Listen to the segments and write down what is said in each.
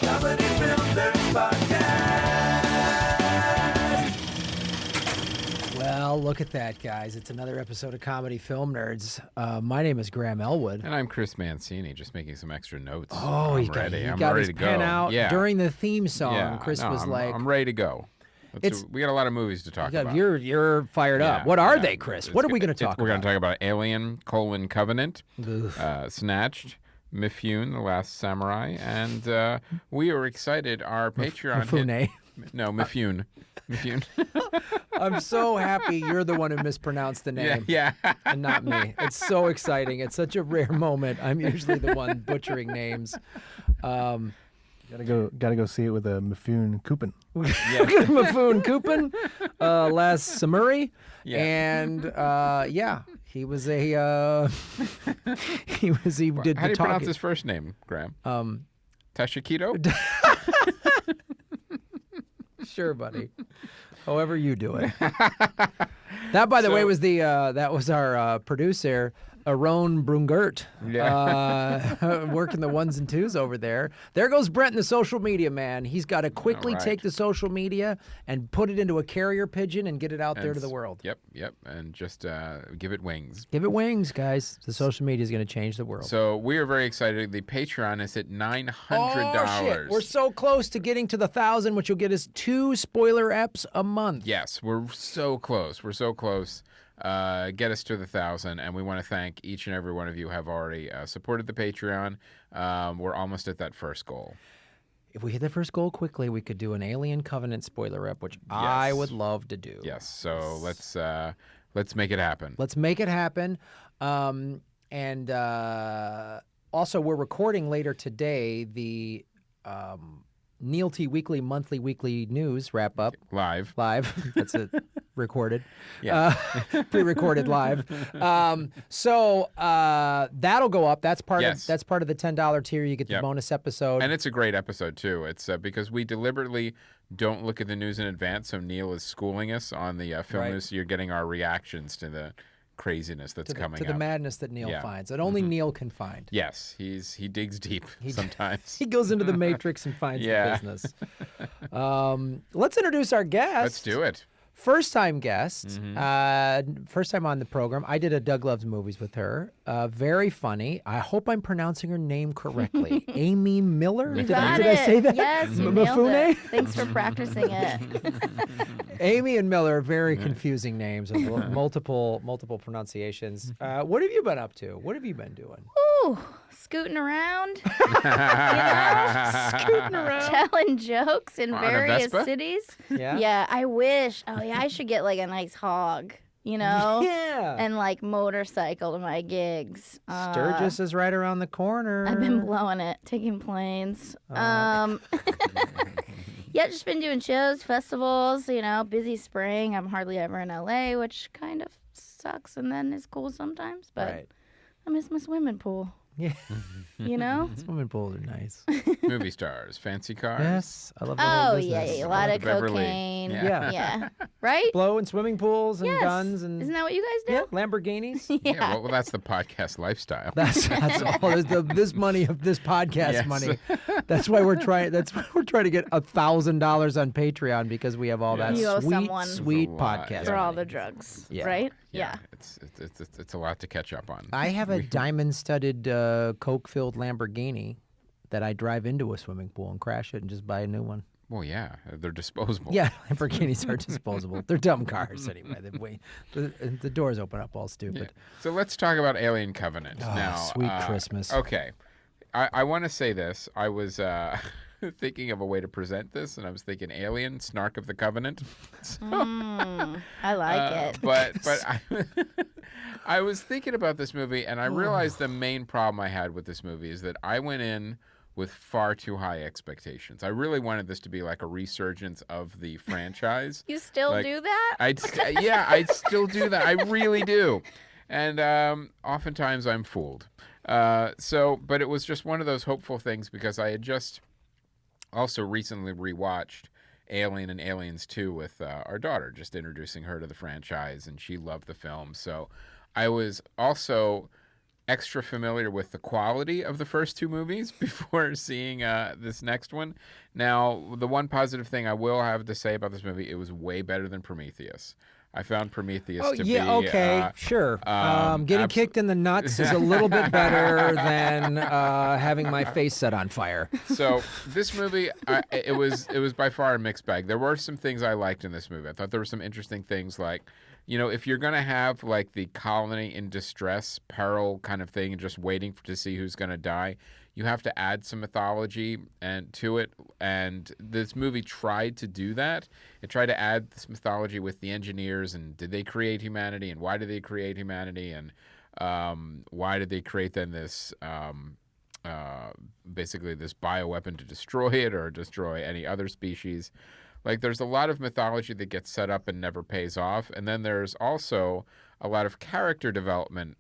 Comedy Film Nerds Podcast. Well, look at that, guys. It's another episode of Comedy Film Nerds. My name is Graham Elwood. And I'm Chris Mancini, just making some extra notes. Oh, I'm he ready. I'm got ready his to pen go. out Yeah. during the theme song. Yeah, Chris no, was like, I'm ready to go. We got a lot of movies to talk about. You're fired up. Yeah, What are yeah. they, Chris? What are we going to talk We're going about? to talk about Alien: Covenant, Oof. Snatched, Mifune: The Last Samurai, and we are excited. Our Patreon Mifune. No, Mifune. Mifune. I'm so happy you're the one who mispronounced the name. Yeah. And not me. It's so exciting. It's such a rare moment. I'm usually the one butchering names. Gotta go see it with a Mifune Coupon. Mifune Coupon, last Samuri, Yeah. and he was a he did How do the you pronounce talking. his first name, Graham? Tashikito? Sure, buddy. However you do it. That, by the way, was that was our producer, Aaron Brungert, working the ones and twos over there. There goes Brent in the social media, man. He's got to quickly All right. take the social media and put it into a carrier pigeon and get it out there to the world. Yep. And just give it wings. Give it wings, guys. The social media is going to change the world. So we are very excited. The Patreon is at $900. Oh, shit. We're so close to getting to the 1,000, which will get us 2 spoiler eps a month. Yes, we're so close. We're so close. Get us to the 1,000, and we want to thank each and every one of you who have already supported the Patreon. We're almost at that first goal. If we hit the first goal quickly, we could do an Alien Covenant spoiler ep, which I Yes. would love to do. Yes, so let's make it happen. Let's make it happen. Also, we're recording later today the Neil T. Weekly Weekly News wrap up. Live. That's it. Recorded. Yeah. Pre-recorded live. So that'll go up. That's part Yes. of the $10 tier. You get the Yep. bonus episode. And it's a great episode, too. It's because we deliberately don't look at the news in advance, so Neil is schooling us on the film Right. news, so you're getting our reactions to the craziness that's coming to the up. madness that Neil Yeah. finds, that only Neil can find. Yes, he digs deep sometimes. He goes into the matrix and finds Yeah. the business. Let's introduce our guest. Let's do it. First time guest, Mm-hmm. first time on the program. I did a Doug Loves Movies with her. Very funny. I hope I'm pronouncing her name correctly. Amy Miller? You Did got I say that? Yes, you M- nailed Mifune? it. Thanks for practicing it. Amy and Miller are very confusing names with multiple pronunciations. What have you been up to? What have you been doing? Ooh, scooting around, Scooting around. telling jokes in On a various Vespa? cities. Yeah? Yeah, I wish. Oh yeah, I should get like a nice hog, Yeah. and like motorcycle to my gigs. Sturgis is right around the corner. I've been blowing it, taking planes. Yeah, just been doing shows, festivals. Busy spring. I'm hardly ever in LA, which kind of sucks, and then is cool sometimes. But Right. I miss my swimming pool. Yeah. Swimming pools are nice. Movie stars, fancy cars. Yes. I love the whole Oh business. yeah, a lot of Beverly. cocaine. Yeah. Yeah. Right? Blow and swimming pools and Yes. guns and Isn't that what you guys yeah, do? Lamborghinis. Yeah, well, that's the podcast lifestyle. That's all. This money of this podcast Yes. money. That's why we're trying. That's why we're trying to get $1,000 on Patreon because we have all that You owe sweet, someone. sweet It's a lot, podcast. For all money. the drugs, Yeah. right? Yeah, it's a lot to catch up on. I have a diamond-studded Coke-filled Lamborghini that I drive into a swimming pool and crash it and just buy a new one. Well, yeah, they're disposable. Yeah, Lamborghinis are disposable. They're dumb cars anyway. The doors open up all stupid. Yeah. So let's talk about Alien Covenant Oh, now. sweet Christmas. Okay, I want to say this. I was thinking of a way to present this, and I was thinking Alien, Snark of the Covenant. So, I like it. But I was thinking about this movie, and I realized the main problem I had with this movie is that I went in with far too high expectations. I really wanted this to be like a resurgence of the franchise. You still like, do that? I'd still do that. I really do. And oftentimes I'm fooled. But it was just one of those hopeful things because I had just also recently rewatched Alien and Aliens 2 with our daughter, just introducing her to the franchise, and she loved the film. So I was also extra familiar with the quality of the first two movies before seeing this next one. Now, the one positive thing I will have to say about this movie, it was way better than Prometheus. I found Prometheus Oh to yeah, be okay, sure. Getting abs- kicked in the nuts is a little bit better than having my face set on fire. So this movie, it was by far a mixed bag. There were some things I liked in this movie. I thought there were some interesting things, like, you know, if you're gonna have like the colony in distress, peril kind of thing, and just waiting to see who's gonna die, you have to add some mythology and to it. And this movie tried to do that. It tried to add this mythology with the engineers, and did they create humanity, and why did they create humanity, and why did they create then this basically this bioweapon to destroy it or destroy any other species. Like, there's a lot of mythology that gets set up and never pays off, and then there's also a lot of character development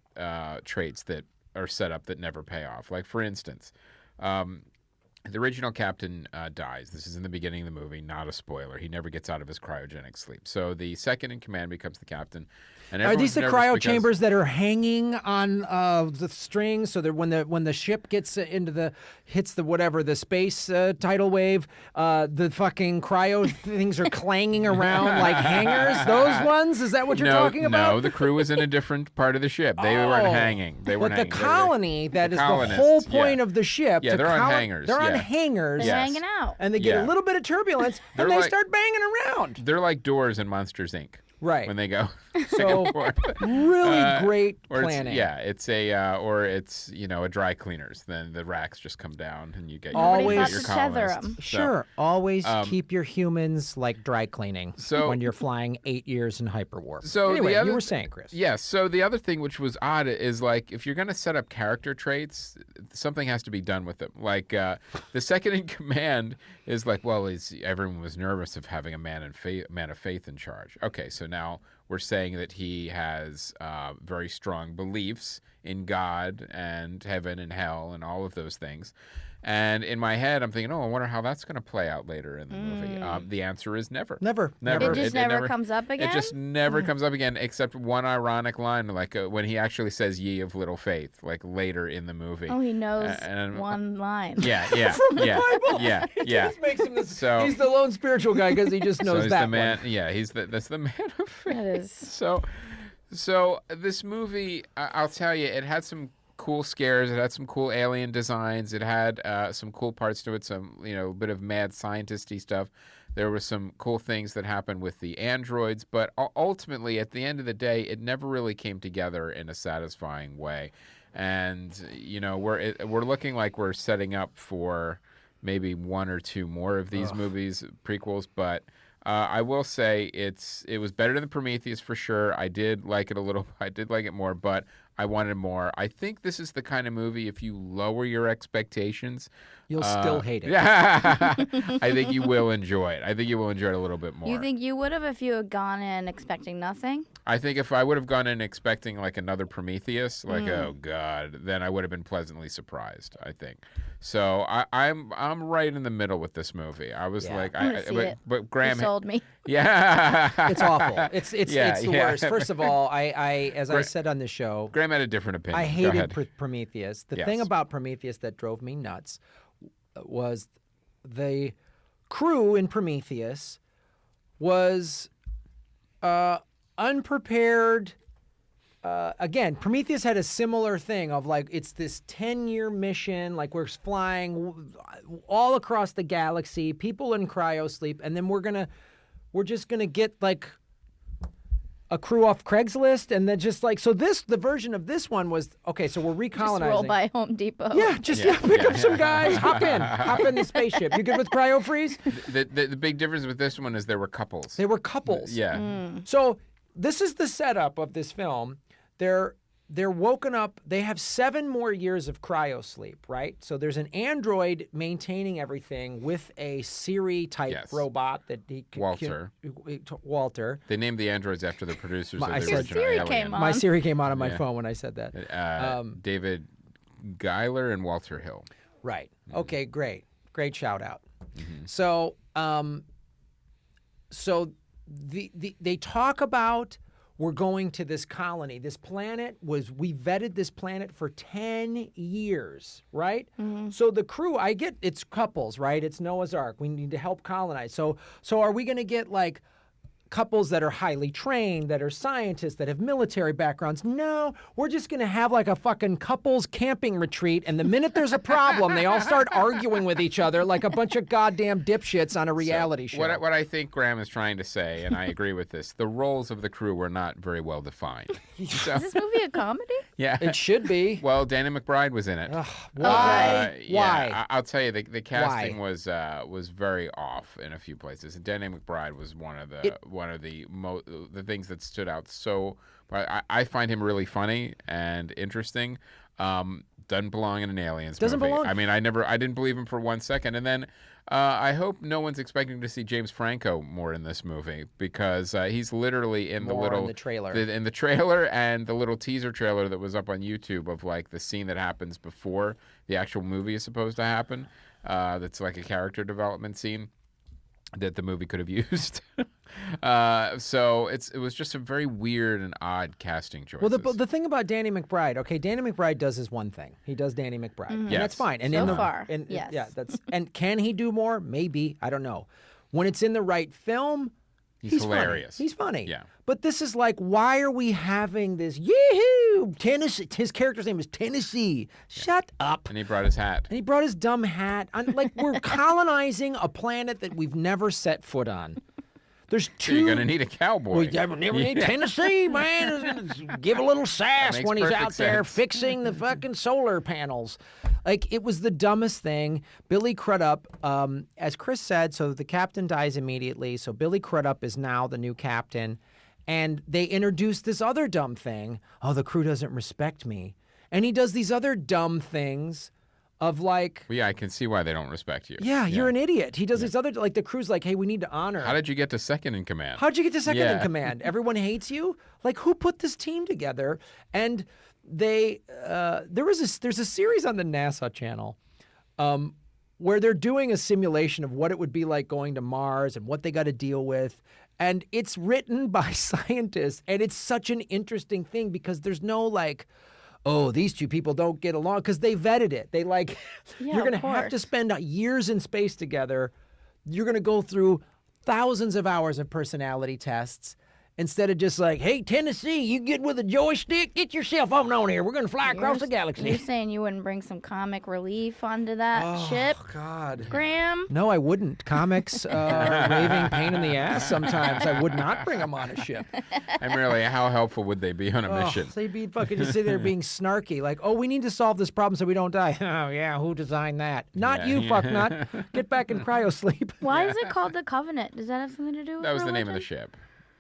traits that are set up that never pay off. Like, for instance, the original captain dies. This is in the beginning of the movie, not a spoiler. He never gets out of his cryogenic sleep. So the second in command becomes the captain. And Are these everyone's the nervous cryo because- chambers that are hanging on the strings, so that when the ship gets hits the space tidal wave, the fucking cryo things are clanging around like hangers? Those ones? Is that what you're talking about? No, the crew was in a different part of the ship. They weren't hanging. They weren't But the hanging. They were- colony, that is the colonists, whole yeah. point of the ship. Yeah, to they're on hangers, They're on yeah. hangers. They're Yes. hanging out. And they get Yeah. a little bit of turbulence, They're and they like- start banging around. They're like doors in Monsters, Inc. Right. When they go. So really great Or planning. it's or it's a dry cleaners. Then the racks just come down and you get your, Always- you get your Nobody thought to tether colonists. 'em. So- Sure. Always keep your humans like dry cleaning So- when you're flying 8 years in hyperwarp. So anyway, the other you were saying, Chris. Yes. So the other thing which was odd is, like, if you're going to set up character traits, something has to be done with them. Like the second in command is like, well, everyone was nervous of having a man of faith in charge. Okay, so now we're saying that he has very strong beliefs in God and heaven and hell and all of those things. And in my head, I'm thinking, I wonder how that's going to play out later in the movie. The answer is never. Never. Never. It just never comes up again? It just never comes up again, except one ironic line, like when he actually says "Ye of little faith," like later in the movie. Oh, he knows and- one line. Yeah. From the Bible. Yeah. It Yeah. just makes him So- he's the lone spiritual guy because he just knows so he's that the man. one. Yeah, that's the man of faith. That is. So this movie, I'll tell you, it had some cool scares. It had some cool alien designs. It had some cool parts to it. Some a bit of mad scientisty stuff. There were some cool things that happened with the androids, but ultimately, at the end of the day, it never really came together in a satisfying way. And we're looking like we're setting up for maybe one or two more of these movies, prequels, but. I will say it was better than Prometheus for sure. I did like it a little. I did like it more, but I wanted more. I think this is the kind of movie, if you lower your expectations, You'll still hate it. Yeah, I think you will enjoy it. I think you will enjoy it a little bit more. You think you would have if you had gone in expecting nothing? I think if I would have gone in expecting like another Prometheus, like oh god, then I would have been pleasantly surprised. I think so. I'm right in the middle with this movie. I was Yeah. like, I'm gonna see it. but Graham, You sold me. yeah, It's awful. It's Yeah, it's the yeah. worst. First of all, as I Gra- said on the show, Graham had a different opinion. I Go hated ahead. Prometheus. The Yes. thing about Prometheus that drove me nuts was the crew in Prometheus was unprepared. Again, Prometheus had a similar thing of like it's this 10-year mission, like we're flying all across the galaxy, people in cryo sleep, and then we're just gonna get like a crew off Craigslist, and then just like the version of this one was okay. So we're Just recolonizing. roll by Home Depot. Yeah, pick up some yeah. guys, hop in the spaceship. You good with cryo freeze? The big difference with this one is there were couples. They were couples. Yeah. So this is the setup of this film. They're woken up. They have 7 more years of cryo sleep, right? So there's an android maintaining everything with a Siri type Yes. robot that he Walter. Walter. They named the androids after the producers I of the said- original Siri Alien. came on. My Siri came out on my Yeah. phone when I said that. David Geiler and Walter Hill. Right. Mm-hmm. Okay, great. Great shout out. So they talk about we're going to this colony. We vetted this planet for 10 years, right? So the crew, I get it's couples, right? It's Noah's Ark. We need to help colonize. So are we going to get like couples that are highly trained, that are scientists, that have military backgrounds? No, we're just going to have like a fucking couples camping retreat. And the minute there's a problem, they all start arguing with each other like a bunch of goddamn dipshits on a reality show. What I think Graham is trying to say, and I agree with this, the roles of the crew were not very well defined. So, Is this movie a comedy? yeah. It should be. Well, Danny McBride was in it. Why? Yeah, Why? I'll tell you, the casting was very off in a few places. And Danny McBride was one of the things that stood out. So I find him really funny and interesting. Doesn't belong in an Aliens Doesn't movie. belong. I mean, I didn't believe him for 1 second. And then I hope no one's expecting to see James Franco more in this movie, because he's literally in More in the trailer. in the trailer and the little teaser trailer that was up on YouTube of like the scene that happens before the actual movie is supposed to happen. That's like a character development scene that the movie could have used. So it was just a very weird and odd casting choice. Well, the thing about Danny McBride, okay, Danny McBride does his one thing. He does Danny McBride, and Yes. that's fine. And So far, yeah, yes. and can he do more? Maybe, I don't know. When it's in the right film, He's funny. hilarious. He's funny. Yeah. But this is like, why are we having this? Yee-hoo! Tennessee. His character's name is Tennessee. Shut up. And he brought his hat. And he brought his dumb hat. Like, we're colonizing a planet that we've never set foot on. There's So two. you're gonna need a cowboy. We never need Tennessee, man. Is gonna give a little sass makes when he's perfect out there sense. fixing the fucking solar panels. Like, it was the dumbest thing. Billy Crudup, as Chris said, so the captain dies immediately. So Billy Crudup is now the new captain. And they introduced this other dumb thing. Oh, the crew doesn't respect me. And he does these other dumb things of like, Well, yeah, I can see why they don't respect you. yeah, you're an idiot. He does these other, like the crew's like, hey, we need to honor. How did you get to second in command? How'd you get to second in Yeah. command? Everyone hates you? Like, who put this team together? And there's a series on the NASA channel where they're doing a simulation of what it would be like going to Mars and what they got to deal with. And it's written by scientists. And it's such an interesting thing because there's no like, oh, these two people don't get along, because they vetted it. They like, Yeah, you're going to of have to course. spend years in space together. You're going to go through thousands of hours of personality tests instead of just like, hey, Tennessee, you get with a joystick? Get yourself on down here. We're going to fly across the You're galaxy. saying you wouldn't bring some comic relief onto that ship, God. Graham? No, I wouldn't. Comics raving pain in the ass sometimes. I would not bring them on a ship. And really, how helpful would they be on a mission? So you'd be fucking just sitting there being snarky, like, oh, we need to solve this problem so we don't die. Oh, yeah, who designed that? Not Yeah, you, yeah. fucknut. Get back in cryo sleep. Why is it called the Covenant? Does that have something to do with That was the name of the religion? ship.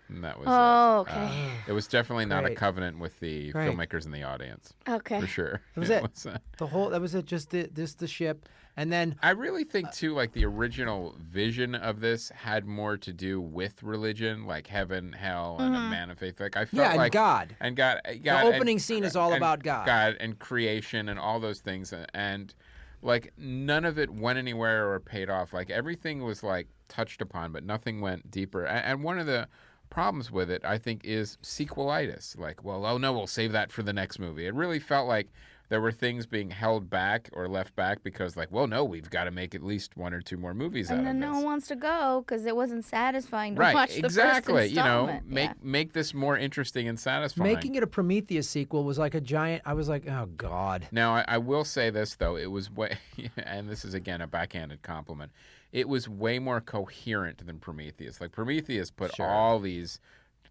And that was Oh, okay. it was definitely not a Great. covenant with the Great. filmmakers in the audience, Okay. for sure. That was it. was, That was it, just the ship. And then, I really think too, like the original vision of this had more to do with religion, like heaven, hell, and a man of faith. Like I felt yeah, and like God. and God. The opening scene is all about God. God and creation and all those things, and like none of it went anywhere or paid off. Like everything was like touched upon, but nothing went deeper. And one of the problems with it, I think, is sequelitis. Like, well, oh no, we'll save that for the next movie. It really felt like there were things being held back or left back because, like, well, no, we've got to make at least one or two more movies And out then of no this. one wants to go because it wasn't satisfying to Right, watch the exactly. first You know, installment. make this more interesting and satisfying. Making it a Prometheus sequel was like a giant. I was like, oh God. Now, I will say this, though. It was way, and this is, again, a backhanded compliment. It was way more coherent than Prometheus. Like, Prometheus put Sure. all these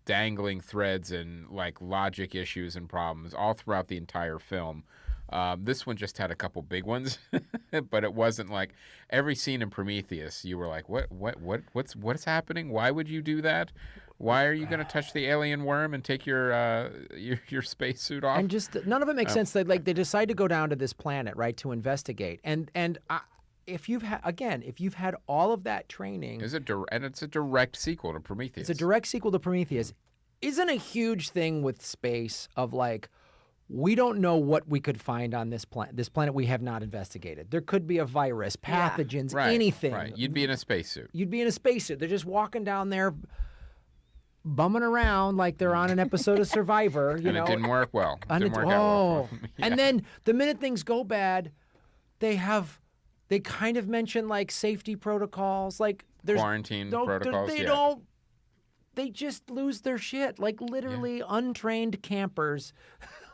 dangling threads and, like, logic issues and problems all throughout the entire film. This one just had a couple big ones, but it wasn't like every scene in Prometheus. You were like, what's happening? Why would you do that? Why are you going to touch the alien worm and take your spacesuit off? And just none of it makes sense. That like they decide to go down to this planet, right, to investigate. And if you've had all of that training, It's a direct sequel to Prometheus. it's a direct sequel to Prometheus. Isn't a huge thing with space of like, we don't know what we could find on this planet. This planet we have not investigated. There could be a virus, pathogens, Right, anything. Right. You'd be in a spacesuit. You'd be in a spacesuit. They're just walking down there. bumming around like they're on an episode of Survivor. You and know, it didn't work well. and Didn't it- work out well for oh. them. And then the minute things go bad, they kind of mention like safety protocols, like there's Quarantine no, protocols. They yeah. don't. They just lose their shit, like literally untrained campers.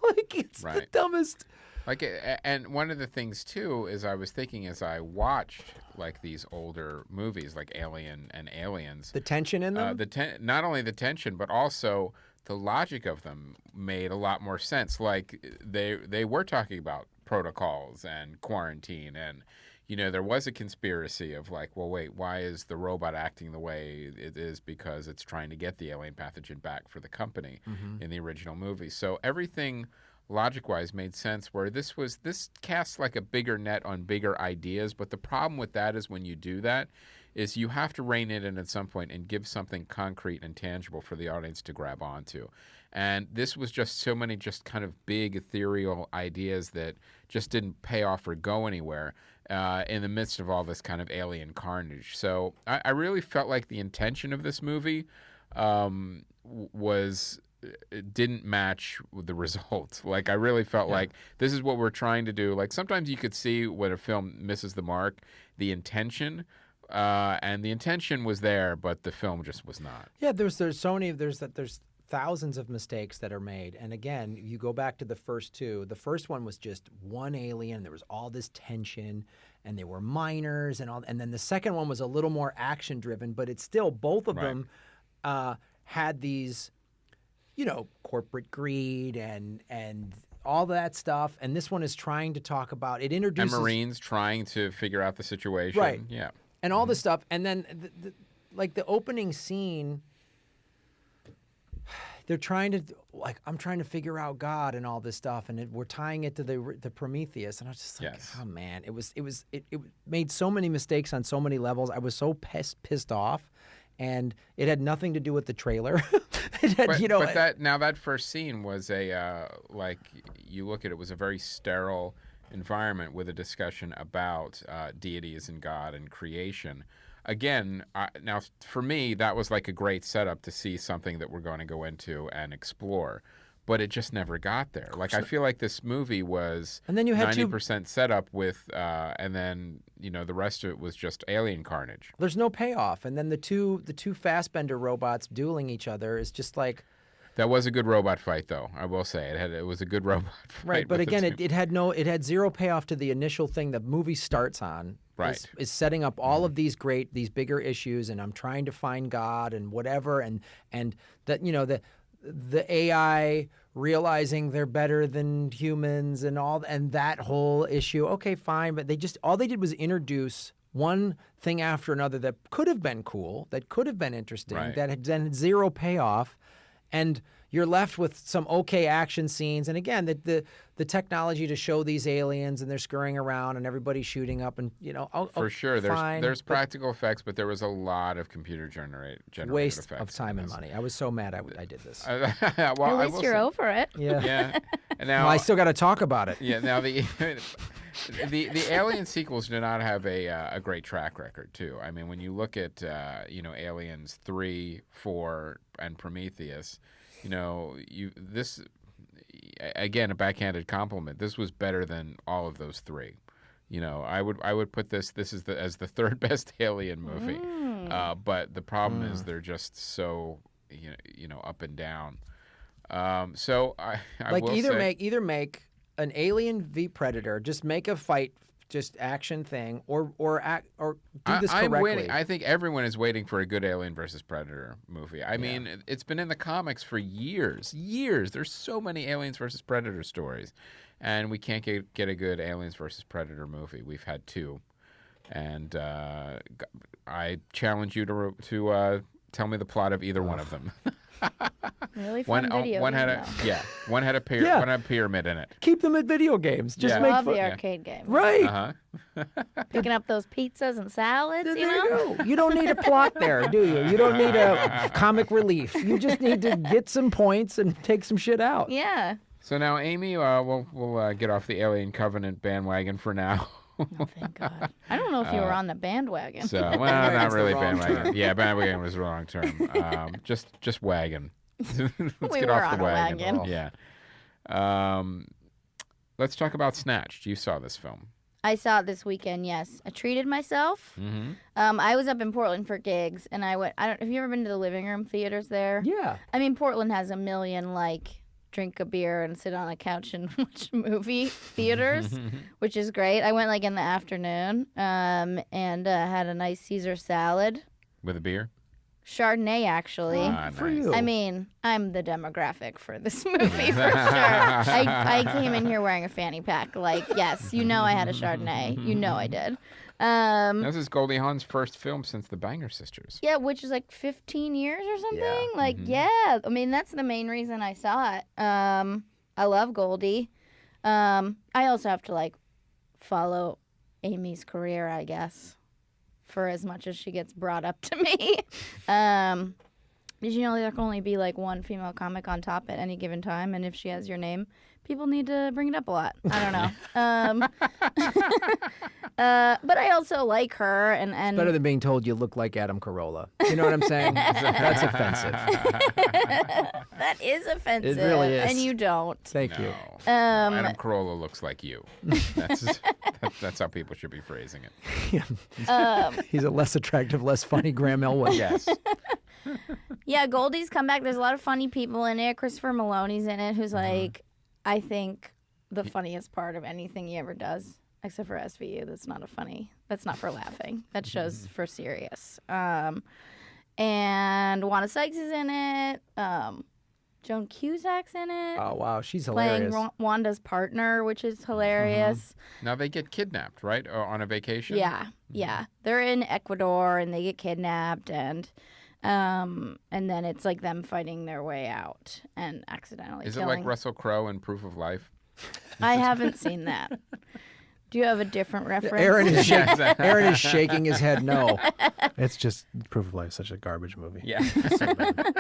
Like it's the Right. dumbest. Like, and one of the things too is I was thinking as I watched like these older movies like Alien and Aliens, The tension in them. not only the tension but also the logic of them made a lot more sense. Like they were talking about protocols and quarantine, and you know there was a conspiracy of like, well, wait, why is the robot acting the way it is? Because it's trying to get the alien pathogen back for the company in the original movie. So everything logic-wise made sense, where this casts like a bigger net on bigger ideas. But the problem with that is when you do that is you have to rein it in at some point and give something concrete and tangible for the audience to grab onto. And this was just so many just kind of big ethereal ideas that just didn't pay off or go anywhere in the midst of all this kind of alien carnage. So I really felt like the intention of this movie was it didn't match with the results. Like I really felt like this is what we're trying to do. Like sometimes you could see when a film misses the mark, the intention, and the intention was there, but the film just was not. Yeah, there's so many. There's thousands of mistakes that are made, and again, you go back to the first two. The first one was just one alien. There was all this tension, and they were minors and all. And then the second one was a little more action driven, but it's still both of Right. them had these, you know, corporate greed and all that stuff. And this one is trying to talk about it. And Introduces Marines trying to figure out the situation. Right. Yeah. and all this stuff, and then like the opening scene. They're trying to, like, I'm trying to figure out God and all this stuff, and we're tying it to the Prometheus, and I was just like, Yes. oh man, it made so many mistakes on so many levels. I was so pissed off, and it had nothing to do with the trailer. It had, But, you know, but that first scene was like you look at it was a very sterile environment with a discussion about deities and God and creation. Again, now for me, that was like a great setup to see something that we're going to go into and explore, but it just never got there. Like I feel like this movie was And then you had 90% setup with, and then you know the rest of it was just alien carnage. there's no payoff, and then the two Fassbender robots dueling each other is just like. That was a good robot fight, though. I will say it was a good robot fight. Right, but with the again, two- it had zero payoff to the initial thing the movie starts on. Right. Is setting up all of these bigger issues, and I'm trying to find God and whatever, and that, you know, the AI realizing they're better than humans and all, and that whole issue. Okay, fine, but all they did was introduce one thing after another that could have been cool, that could have been interesting, Right. that had then zero payoff. And you're left with some okay action scenes, and again, the technology to show these aliens and they're scurrying around and everybody's shooting up, and you know, For sure, fine, there's but practical effects, but there was a lot of computer generated waste effects of time in and this. money. I was so mad I did this. Well, At I least will you're say- over it. Yeah. Yeah, and now Well, I still got to talk about it. yeah, now the Alien sequels do not have a great track record too. I mean, when you look at Aliens 3, 4, and Prometheus, you know this again a backhanded compliment. This was better than all of those three. You know, I would put this is as the third best Alien movie. But the problem is they're just so up and down. So I Like will either say, make an Alien v Predator, just make a fight, just action thing, or do this I'm correctly. waiting. I think everyone is waiting for a good Alien versus Predator movie. I mean, it's been in the comics for years. There's so many Aliens versus Predator stories, and we can't get a good Aliens versus Predator movie. We've had two, and I challenge you to tell me the plot of either one of them. Really fun video. one had game, one had a Yeah. one had a pyramid in it. Keep them at video games. Just Yeah. though. make Love fun. the arcade game. Right. Uh-huh. Picking up those pizzas and salads, There you know? you go. You don't need a plot there, do you? You don't need a comic relief. You just need to get some points and take some shit out. Yeah. So now, Amy, we'll get off the Alien Covenant bandwagon for now. Oh, thank God. I don't know if you were on the bandwagon. So, well, Bandwagon's not the really wrong bandwagon. term. Yeah, bandwagon was the wrong term. Just wagon. Let's We get were off on the a wagon. wagon. Yeah. Let's talk about Snatched. You saw this film. I saw it this weekend. Yes, I treated myself. Mm-hmm. I was up in Portland for gigs, and I went. Have you ever been to the living room theaters there? Yeah. I mean, Portland has a million drink a beer and sit on a couch and watch movie theaters, which is great. I went in the afternoon, and had a nice Caesar salad, With a beer? Chardonnay actually. Ah, For nice. you. I mean, I'm the demographic for this movie for sure. I came in here wearing a fanny pack. Yes, I had a Chardonnay. I did. This is Goldie Hawn's first film since The Banger Sisters. Yeah, which is 15 years or something. Yeah. Yeah. I mean, that's the main reason I saw it. I love Goldie. I also have to follow Amy's career, I guess, for as much as she gets brought up to me. Did you know there can only be one female comic on top at any given time, and if she has your name, people need to bring it up a lot. I don't know. But I also like her, and Better than being told you look like Adam Carolla. You know what I'm saying? That's offensive. that is offensive. It really is. And you don't. Thank you. No. Adam Carolla looks like you. That's how people should be phrasing it. He's a less attractive, less funny Graham Elwood. Yes. Yeah, Goldie's come back. There's a lot of funny people in it. Christopher Maloney's in it, who's I think the funniest part of anything he ever does, except for SVU. That's not for laughing. That show's for serious. And Wanda Sykes is in it. Joan Cusack's in it. Oh, wow. She's playing hilarious. Wanda's partner, which is hilarious. Now they get kidnapped, right? Or on a vacation? Yeah. They're in Ecuador and they get kidnapped and then it's them fighting their way out and accidentally Is it killing. like Russell Crowe in Proof of Life? I haven't seen that. Do you have a different reference? Aaron is shaking his head no. It's just Proof of Life, such a garbage movie. Yeah. So bad.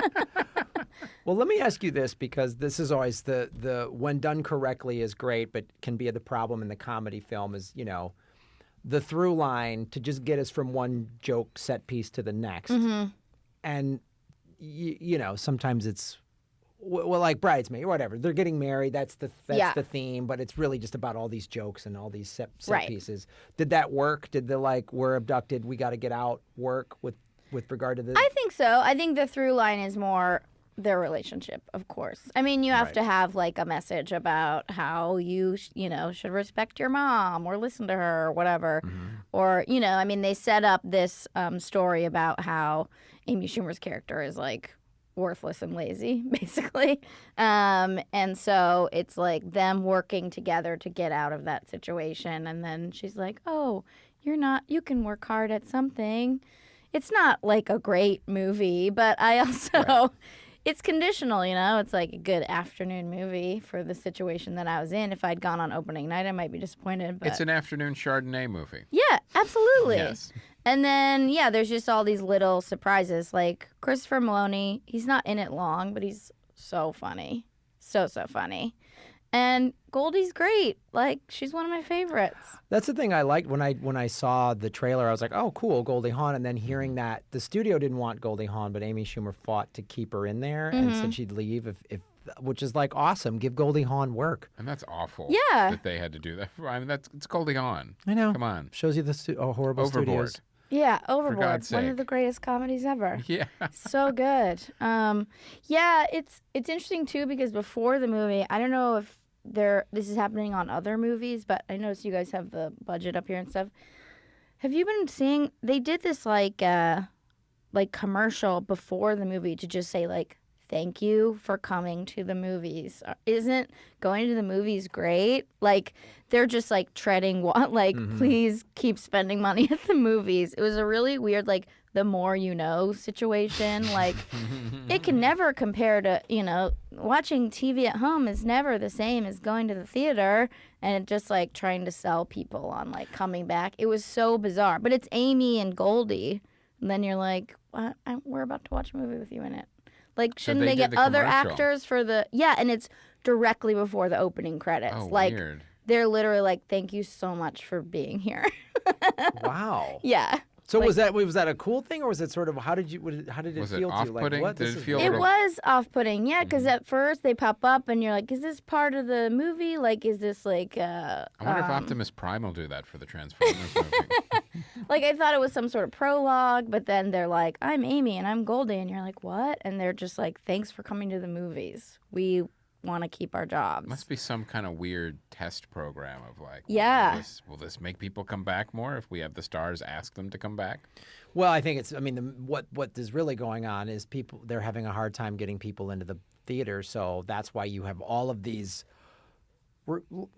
Well, let me ask you this, because this is always the when done correctly is great, but can be the problem in the comedy film is, the through line to just get us from one joke set piece to the next. Mm-hmm. And, sometimes it's, well, like Bridesmaid or whatever. They're getting married. That's the theme, but it's really just about all these jokes and all these set Right. pieces. Did that work? Did the we're abducted, we got to get out work with regard to this? I think so. I think the through line is more their relationship, of course. I mean, you have Right. to have a message about how you, should respect your mom or listen to her or whatever. Mm-hmm. Or, they set up this story about how Amy Schumer's character is worthless and lazy, basically. And so it's them working together to get out of that situation. And then she's like, oh, you can work hard at something. It's not a great movie, but I also, Right. It's conditional, It's a good afternoon movie for the situation that I was in. If I'd gone on opening night, I might be disappointed. But It's an afternoon Chardonnay movie. yeah, absolutely. Yes. And then, there's just all these little surprises. Christopher Maloney, he's not in it long, but he's so funny. So funny. And Goldie's great. She's one of my favorites. That's the thing I liked when I saw the trailer. I was like, oh, cool, Goldie Hawn. And then hearing that the studio didn't want Goldie Hawn, but Amy Schumer fought to keep her in there and said she'd leave if which is awesome. Give Goldie Hawn work. And that's awful. Yeah. That they had to do that. I mean, it's Goldie Hawn. I know. Come on. Shows you the horrible Overboard. studios. Yeah, Overboard. God's One sake. of the greatest comedies ever. Yeah. So good. It's interesting too because before the movie, I don't know if this is happening on other movies, but I noticed you guys have the budget up here and stuff. Have you been seeing? They did this commercial before the movie to just say thank you for coming to the movies. Isn't going to the movies great? They're just treading please keep spending money at the movies. It was a really weird the more you know situation. It can never compare to, watching TV at home is never the same as going to the theater and just trying to sell people on coming back. It was so bizarre. But it's Amy and Goldie. And then you're like, what? We're about to watch a movie with you in it. Shouldn't they they did get the other commercial. actors for the... Yeah, and it's directly before the opening credits. Oh, weird. they're literally like, "Thank you so much for being here." Wow. Yeah. So Like- was that a cool thing, or was it sort of how did it Was it feel to you? Like off-putting? what? Did This it is feel a It little- was off-putting, yeah, because at first they pop up and you're like, "Is this part of the movie? Like, is this like?" I wonder if Optimus Prime will do that for the Transformers movie. Like I thought it was some sort of prologue, but then they're like, "I'm Amy and I'm Goldie," and you're like, "What?" And they're just like, "Thanks for coming to the movies. We want to keep our jobs." Must be some kind of weird test program of like, Yeah. will this make people come back more if we have the stars ask them to come back? Well, I think it's. I mean, what is really going on is they're having a hard time getting people into the theater, so that's why you have all of these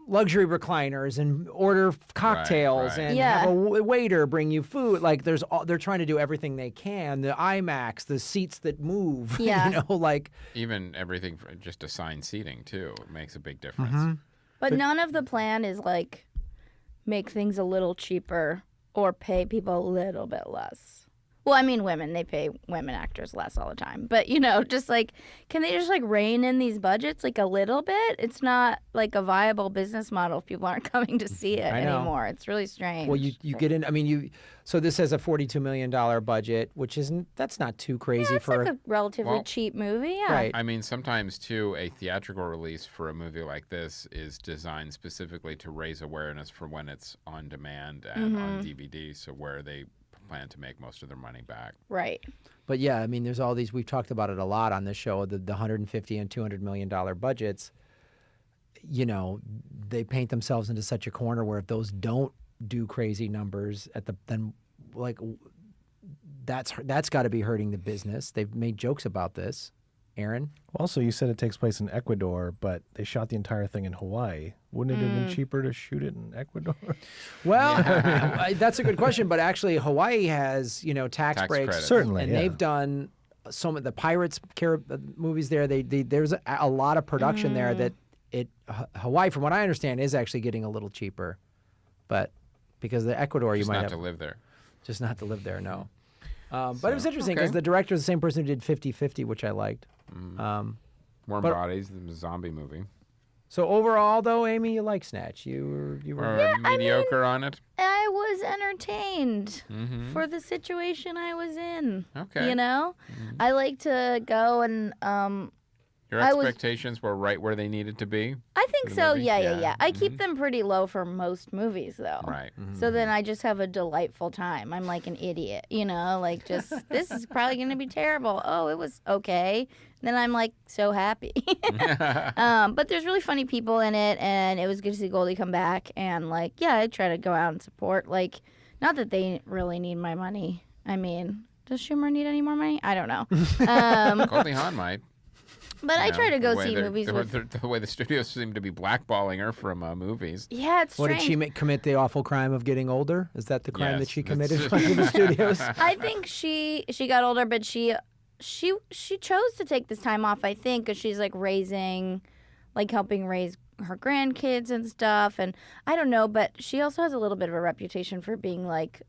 luxury recliners and order cocktails right. and Yeah. have a waiter bring you food. Like they're trying to do everything they can. The IMAX, the seats that move. Yeah. You know, like Even everything for just assigned seating too. It makes a big difference. Mm-hmm. But none of the plan is like make things a little cheaper or pay people a little bit less. Well, I mean, women, they pay women actors less all the time. But, just like, can they just like rein in these budgets like a little bit? It's not like a viable business model if people aren't coming to see it I know. anymore. It's really strange. well, you get in. I mean, so this has a $42 million budget, which that's not too crazy It's for like a relatively Well, cheap movie. Yeah. right. I mean, sometimes too, a theatrical release for a movie like this is designed specifically to raise awareness for when it's on demand and on DVD, so where they plan to make most of their money back. Right. But yeah, I mean, there's all these. We've talked about it a lot on this show. The 150 and 200 million dollar budgets. They paint themselves into such a corner where if those don't do crazy numbers then like that's got to be hurting the business. They've made jokes about this. Aaron, Also, you said it takes place in Ecuador, but they shot the entire thing in Hawaii. Wouldn't it have been cheaper to shoot it in Ecuador? well, that's a good question. But actually, Hawaii has tax Tax breaks, credits. Certainly, and yeah. they've done some of the Pirates movies there. There's a lot of production there that Hawaii, from what I understand, is actually getting a little cheaper, but because the Ecuador, you Just might not have to live there. just not to live there. No, but it was interesting okay. because the director is the same person who did 50-50, which I liked. Warm But- Bodies, the zombie movie. So overall, though, Amy, you like Snatch. You Or were mediocre on it. I was entertained Mm-hmm. for the situation I was in. Okay. I like to go and Your I was- expectations were right where they needed to be. I think For the so. movie? Yeah. Yeah. I keep them pretty low for most movies, though. Right. So then I just have a delightful time. I'm like an idiot, like just this is probably going to be terrible. Oh, it was okay. Then I'm like so happy. But there's really funny people in it, and it was good to see Goldie come back. And like, yeah, I try to go out and support. Like, not that they really need my money. I mean, does Schumer need any more money? I don't know. Goldie Hawn might. But I you know, try to go the way see they're- movies the, with. the way the studios seem to be blackballing her from movies. Yeah, it's What strange. did she commit the awful crime of getting older? Is that the crime that Yes, she that's- committed from the studios? I think she got older, but she chose to take this time off. I think because she's like helping raise her grandkids and stuff. And I don't know, but she also has a little bit of a reputation for being like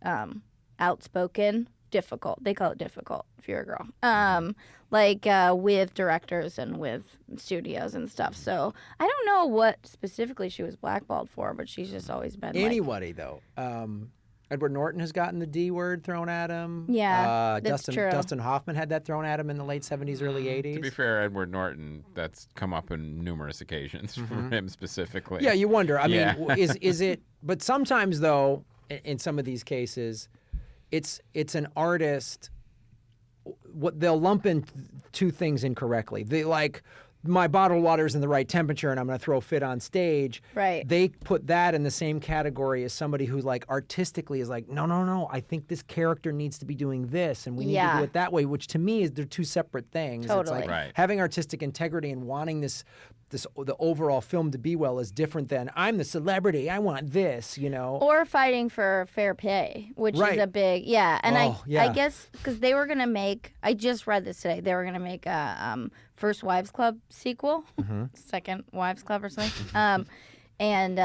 outspoken, difficult. They call it difficult if you're a girl. With directors and with studios and stuff. So I don't know what specifically she was blackballed for, but she's just always been like, Anybody though. Edward Norton has gotten the D word thrown at him. Yeah, that's true. Dustin Hoffman had that thrown at him in the late 70s, early 80s. To be fair, Edward Norton, that's come up in numerous occasions for him specifically. Yeah, you wonder. I Yeah. mean, is it? But sometimes, though, in some of these cases, it's an artist. What they'll lump in two things incorrectly. They like my bottled water is in the right temperature, and I'm going to throw a fit on stage. Right. They put that in the same category as somebody who like artistically is like, no. I think this character needs to be doing this, and we need to Yeah. do it that way. Which to me is they're two separate things. It's Totally. like Right. having artistic integrity and wanting the overall film to be well is different than I'm the celebrity. I want this, Or fighting for fair pay, which Right. is a big And Oh, yeah. I guess because they were gonna make. I just read this today. They were gonna make a First Wives Club sequel, Second Wives Club or something. And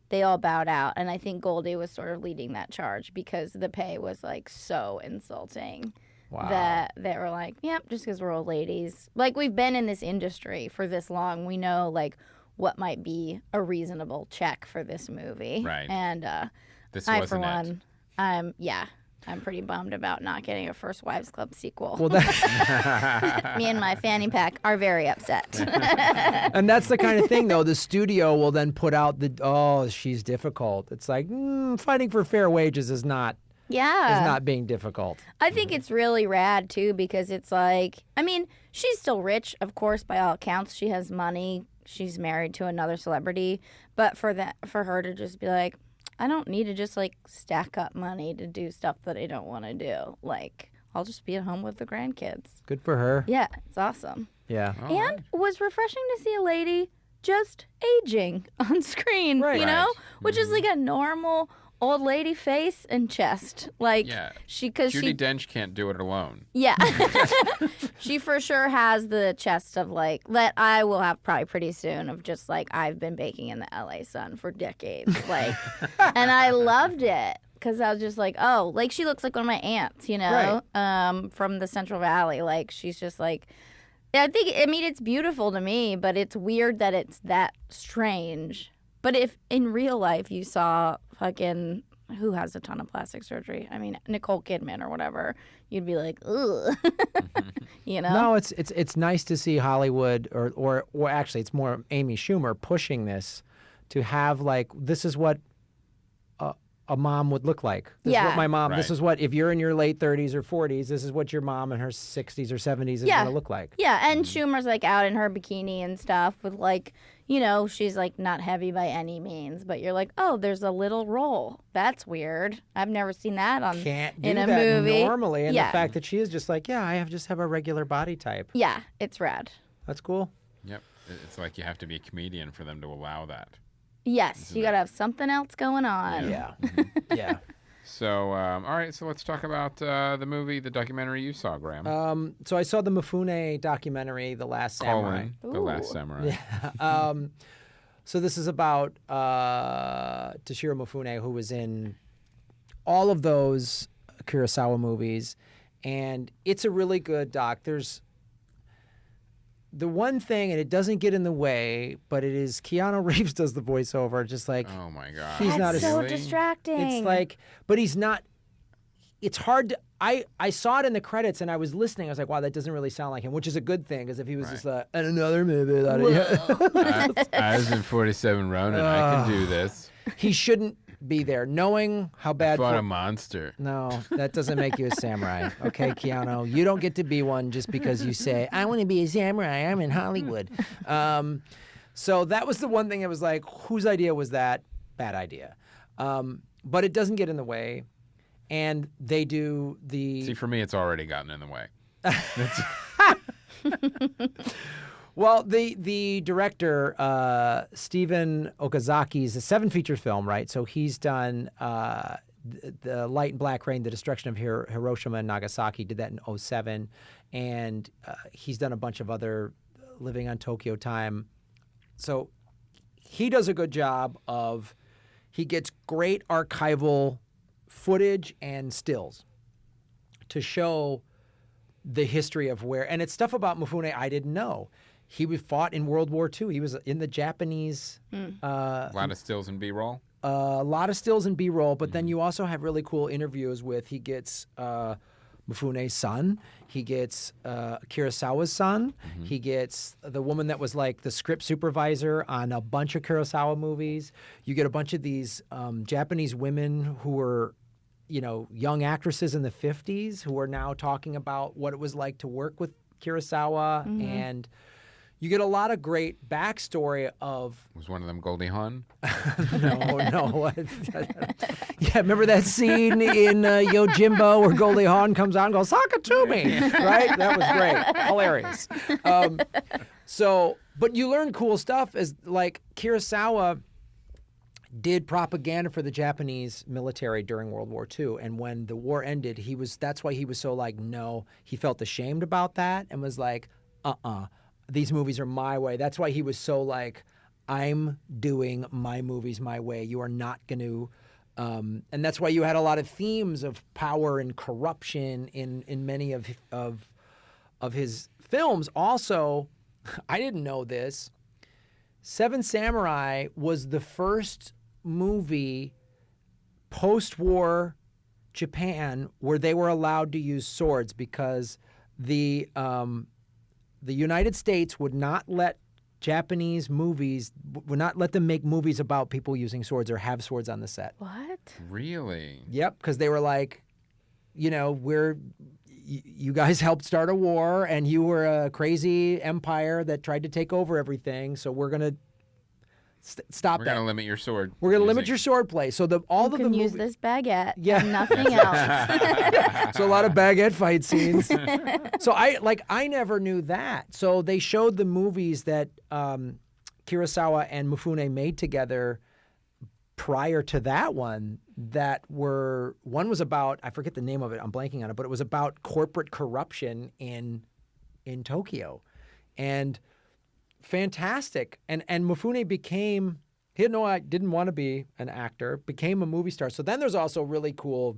they all bowed out, and I think Goldie was sort of leading that charge because the pay was like so insulting. Wow. That they were like, yep, just because we're old ladies. Like, we've been in this industry for this long. We know, like, what might be a reasonable check for this movie. Right. And This I, wasn't for it. one, I'm pretty bummed about not getting a First Wives Club sequel. Well, Me and my fanny pack are very upset. and that's the kind of thing, though. The studio will then put out she's difficult. It's like fighting for fair wages is not being difficult. I think it's really rad too because it's like, I mean, she's still rich, of course, by all accounts. She has money. She's married to another celebrity, but for her to just be like, I don't need to just like stack up money to do stuff that I don't want to do. Like, I'll just be at home with the grandkids. Good for her. Yeah, it's awesome. Yeah. And it was refreshing to see a lady just aging on screen, Right. you know, Right. which is like a normal old lady face and chest. Like Yeah. because Judi Dench can't do it alone. yeah, she for sure has the chest of like that I will have probably pretty soon of just like I've been baking in the LA sun for decades, like, and I loved it. Because I was just like, oh, like she looks like one of my aunts, you know, from the Central Valley. Like she's just like, I mean, it's beautiful to me, but it's weird that it's that strange. But if in real life you saw fucking, who has a ton of plastic surgery? I mean, Nicole Kidman or whatever, you'd be like, ugh. You know? No, it's nice to see Hollywood or actually it's more Amy Schumer pushing this to have like this is what a mom would look like. This is what my mom. This Right. is what if you're in your late 30s or 40s. This is what your mom in her 60s or 70s is Yeah. going to look like. Yeah, and Schumer's like out in her bikini and stuff with like, you know, she's like not heavy by any means, but you're like, oh, there's a little roll. That's weird. I've never seen that on Can't do in a that movie. normally, and Yeah. the fact that she is just like, I just have a regular body type. Yeah, it's rad. That's cool. Yep. It's like you have to be a comedian for them to allow that. Yes, you gotta have something else going on. Yeah, yeah. So, all right. So let's talk about the documentary you saw, Graham. So I saw the Mifune documentary, The Last Samurai. Colin, The Last Ooh. Samurai. So this is about Toshiro Mifune, who was in all of those Kurosawa movies, and it's a really good doc. There's the one thing, and it doesn't get in the way, but it is Keanu Reeves does the voiceover, just like Oh my God. He's That's not a- so Really? distracting. it's like, but he's not. It's hard to. I saw it in the credits and I was listening. I was like, wow, that doesn't really sound like him, which is a good thing because if he was just like, and another movie, I was in 47 Ronin. I can do this. he shouldn't be there. Knowing how bad. Fought a monster. No, that doesn't make you a samurai. Okay, Keanu, you don't get to be one just because you say, I want to be a samurai. I'm in Hollywood. So that was the one thing that was like, whose idea was that? Bad idea. But it doesn't get in the way. And they do the... See, for me, it's already gotten in the way. Well, the director, Stephen Okazaki's a 7-feature film, right? So he's done the Light and Black Rain, the destruction of Hiroshima and Nagasaki, did that in 2007. And he's done a bunch of other Living on Tokyo Time. So he does a good job of, he gets great archival footage and stills to show the history of where, and it's stuff about Mifune I didn't know. He was fought in World War II. He was in the Japanese, A lot of stills and B-roll. a lot of stills and B-roll, but then you also have really cool interviews with, he gets Mifune's son, he gets Kurosawa's son, he gets the woman that was like the script supervisor on a bunch of Kurosawa movies. You get a bunch of these Japanese women who were, you know, young actresses in the 50s who are now talking about what it was like to work with Kurosawa, and you get a lot of great backstory of Was one of them Goldie Hawn? no. Yeah, remember that scene in Yojimbo where Goldie Hawn comes out and goes, Sakatumi, right? That was great. Hilarious. But you learn cool stuff as like Kurosawa did propaganda for the Japanese military during World War II. And when the war ended, that's why he was so like, no, he felt ashamed about that and was like, these movies are my way. That's why he was so like, I'm doing my movies my way. You are not going to, and that's why you had a lot of themes of power and corruption in many of his films. Also, I didn't know this. Seven Samurai was the first movie post-war Japan where they were allowed to use swords because the United States would not let Japanese movies, would not let them make movies about people using swords or have swords on the set. What? Really? Yep, because they were like, you know, you guys helped start a war and you were a crazy empire that tried to take over everything, so we're going to stop We're that. going to limit your sword. We're going to limit using. your sword play. So all You of the can use movies, this baguette Yeah. and nothing else. so a lot of baguette fight scenes. So I never knew that. So they showed the movies that Kurosawa and Mifune made together prior to that one one was about, I forget the name of it, I'm blanking on it, but it was about corporate corruption in Tokyo. And fantastic. And Mifune became, didn't want to be an actor, became a movie star. So then there's also really cool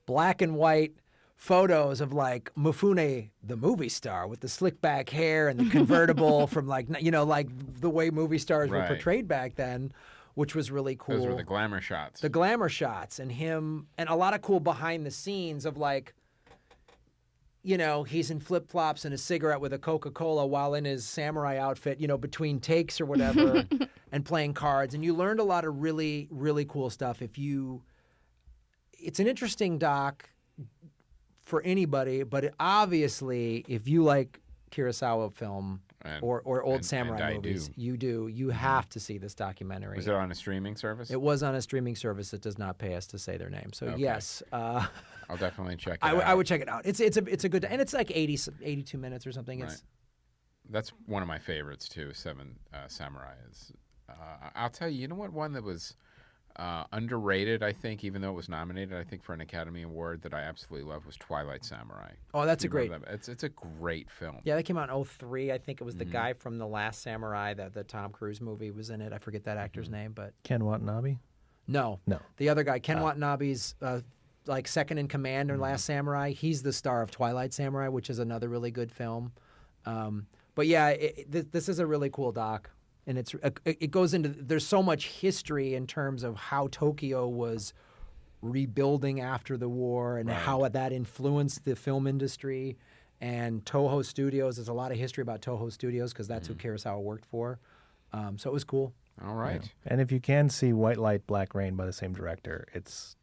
black and white photos of like Mifune, the movie star, with the slick back hair and the convertible from like, you know, like the way movie stars were Right. portrayed back then, which was really cool. Those were the glamour shots. The glamour shots and him, and a lot of cool behind the scenes of like, you know, he's in flip-flops and a cigarette with a Coca-Cola while in his samurai outfit, you know, between takes or whatever, and playing cards. And you learned a lot of really, really cool stuff. It's an interesting doc for anybody, but obviously, if you like Kurosawa film And- or old and samurai I movies, do. you have to see this documentary. Was it on a streaming service? It was on a streaming service that does not pay us to say their name. So Okay. yes, I'll definitely check it I out. would check it out. It's a good, and it's like 82 minutes or something. Right. It's That's one of my favorites too. Seven Samurai is. I'll tell you. You know what? One that was underrated, I think, even though it was nominated, I think, for an Academy Award that I absolutely love was Twilight Samurai. that's a You great. remember that? It's a great film. Yeah, that came out in 03. I think it was the guy from The Last Samurai, that the Tom Cruise movie was in it. I forget that actor's name, but Ken Watanabe. no, No. the other guy, Ken Watanabe's like second in command in Last Samurai. He's the star of Twilight Samurai, which is another really good film. But yeah, this is a really cool doc. And it goes into, there's so much history in terms of how Tokyo was rebuilding after the war and how that influenced the film industry. And Toho Studios, there's a lot of history about Toho Studios because that's who Kurosawa worked for. So it was cool. All right. And if you can see White Light, Black Rain by the same director,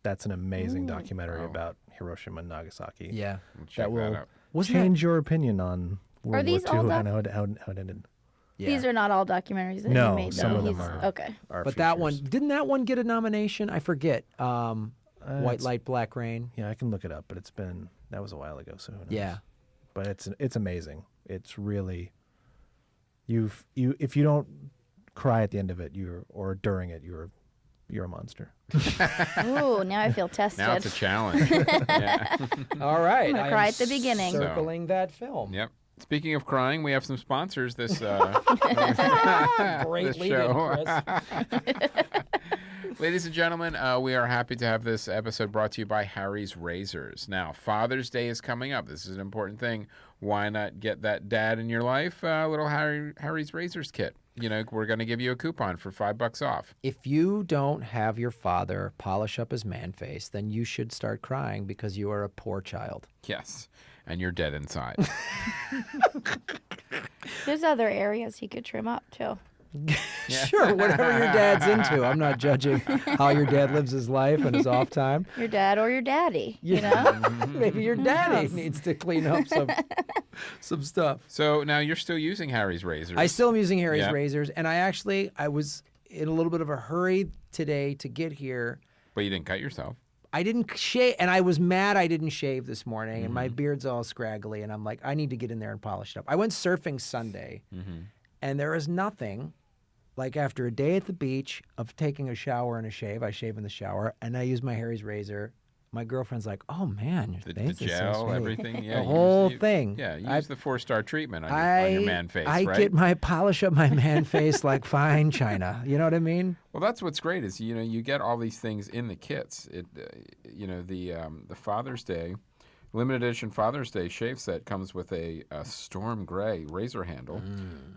that's an amazing documentary about Hiroshima and Nagasaki. Yeah. We'll check That will that out. Wasn't change your opinion on World these all War II and how it ended. Yeah. These are not all documentaries that No, he made. some though. of them He's- are. Okay. But that one, didn't that one get a nomination? I forget. White it's- Light, Black Rain. Yeah, I can look it up, but that was a while ago, so who knows? Yeah. But it's amazing. It's really if you don't cry at the end of it, or during it, you're a monster. Ooh, now I feel tested. Now it's a challenge. Yeah. All right. I'm gonna I cry am at the beginning. Circling that film. Yep. Speaking of crying, we have some sponsors this Great this lead-in, show. Chris. Ladies and gentlemen, we are happy to have this episode brought to you by Harry's Razors. Now, Father's Day is coming up. This is an important thing. Why not get that dad in your life a little Harry's Razors kit? You know, we're going to give you a coupon for $5 off. If you don't have your father polish up his man face, then you should start crying because you are a poor child. Yes. And you're dead inside. There's other areas he could trim up too. Sure, whatever your dad's into. I'm not judging how your dad lives his life and his off time. Your dad or your daddy. You know. Maybe your daddy needs to clean up some stuff. So now you're still using Harry's Razors. I still am using Harry's Yeah. razors, and I was in a little bit of a hurry today to get here. But you didn't cut yourself. I didn't shave, and I was mad I didn't shave this morning, and my beard's all scraggly, and I'm like, I need to get in there and polish it up. I went surfing Sunday, and there is nothing like after a day at the beach of taking a shower and a shave. I shave in the shower, and I use my Harry's razor. My girlfriend's like, "Oh man, your The face is so gel, smooth." everything. Yeah, The you whole use- thing. Yeah, you I- use the 4-star treatment on your man face, I right? get my polish up my man face like fine china. You know what I mean? Well, that's what's great is you get all these things in the kits. It the Father's Day Limited edition Father's Day shave set comes with a storm gray razor handle,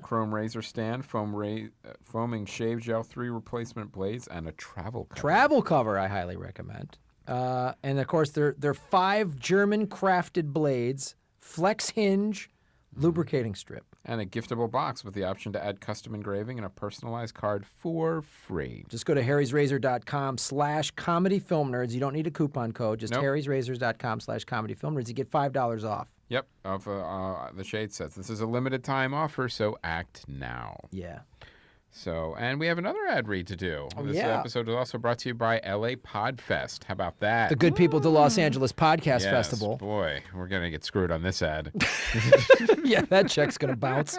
chrome razor stand, foaming shave gel, 3 replacement blades, and a travel cover. Travel cover, I highly recommend. And of course, they're 5 German crafted blades, flex hinge, lubricating strip. And a giftable box with the option to add custom engraving and a personalized card for free. Just go to harrysrazor.com/comedyfilmnerds. You don't need a coupon code. Just Nope. harrysrazor.com/comedyfilmnerds. You get $5 off. Yep, of the shade sets. This is a limited time offer, so act now. Yeah. So, and we have another ad read to do. This yeah. episode is also brought to you by LA Podfest. How about that? The good people at the Los Angeles Podcast Yes, Festival. Boy, we're going to get screwed on this ad. Yeah, that check's going to bounce.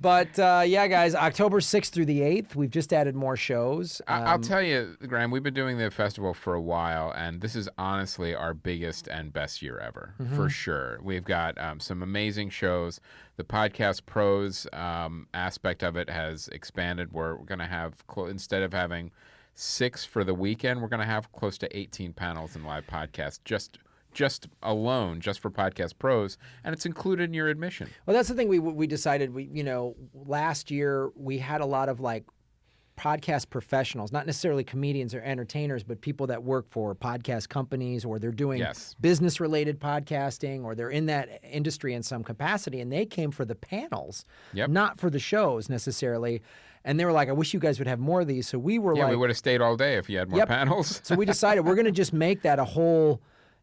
But yeah, guys, October 6th through the 8th, we've just added more shows. I'll tell you, Graham, we've been doing the festival for a while, and this is honestly our biggest and best year ever, for sure. We've got some amazing shows. The Podcast Pros aspect of it has expanded. We're going to have, instead of having 6 for the weekend, we're going to have close to 18 panels and live podcasts just alone, just for Podcast Pros, and it's included in your admission. Well, that's the thing we decided. Last year we had a lot of like podcast professionals, not necessarily comedians or entertainers, but people that work for podcast companies, or they're doing Yes. business-related podcasting, or they're in that industry in some capacity, and they came for the panels, Yep. not for the shows necessarily. And they were like, "I wish you guys would have more of these." So we were Yeah, like, we would have stayed all day if you had more Yep. panels. so we decided we're going to just make that a whole,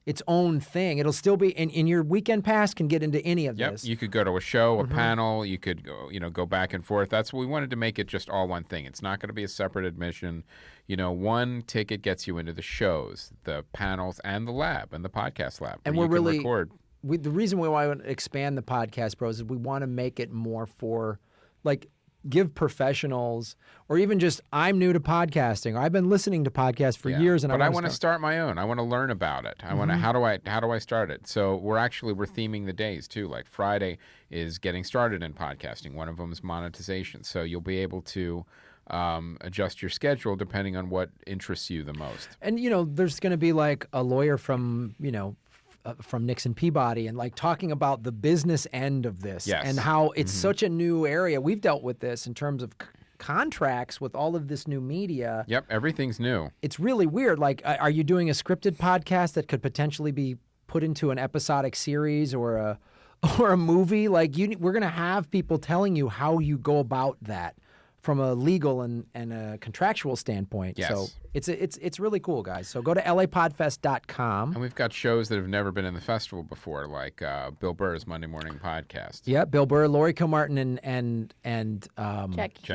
its own thing. It'll still be, and your weekend pass can get into any of Yep, this. you could go to a show, a panel. You could go back and forth. That's what we wanted to make it just all one thing. It's not going to be a separate admission. One ticket gets you into the shows, the panels, and the lab, and the podcast lab. And where we're you can really- record. The reason we want to expand the Podcast Pros is we want to make it more for, like, give professionals, or even just, I'm new to podcasting, or I've been listening to podcasts for Yeah. years, and but I want want to start my own. I want to learn about it. I want to. How do I start it? So we're theming the days too. Like Friday is getting started in podcasting. One of them is monetization. So you'll be able to adjust your schedule depending on what interests you the most. And there's going to be like a lawyer from from Nixon Peabody, and like talking about the business end of this, Yes. and how it's such a new area. We've dealt with this in terms of contracts with all of this new media. Yep, everything's new. It's really weird. Like, are you doing a scripted podcast that could potentially be put into an episodic series or a movie? Like, we're going to have people telling you how you go about that from a legal and a contractual standpoint. Yes. So it's really cool, guys. So go to lapodfest.com. And we've got shows that have never been in the festival before, like Bill Burr's Monday Morning Podcast. Yeah, Bill Burr, Lori Kilmartin, and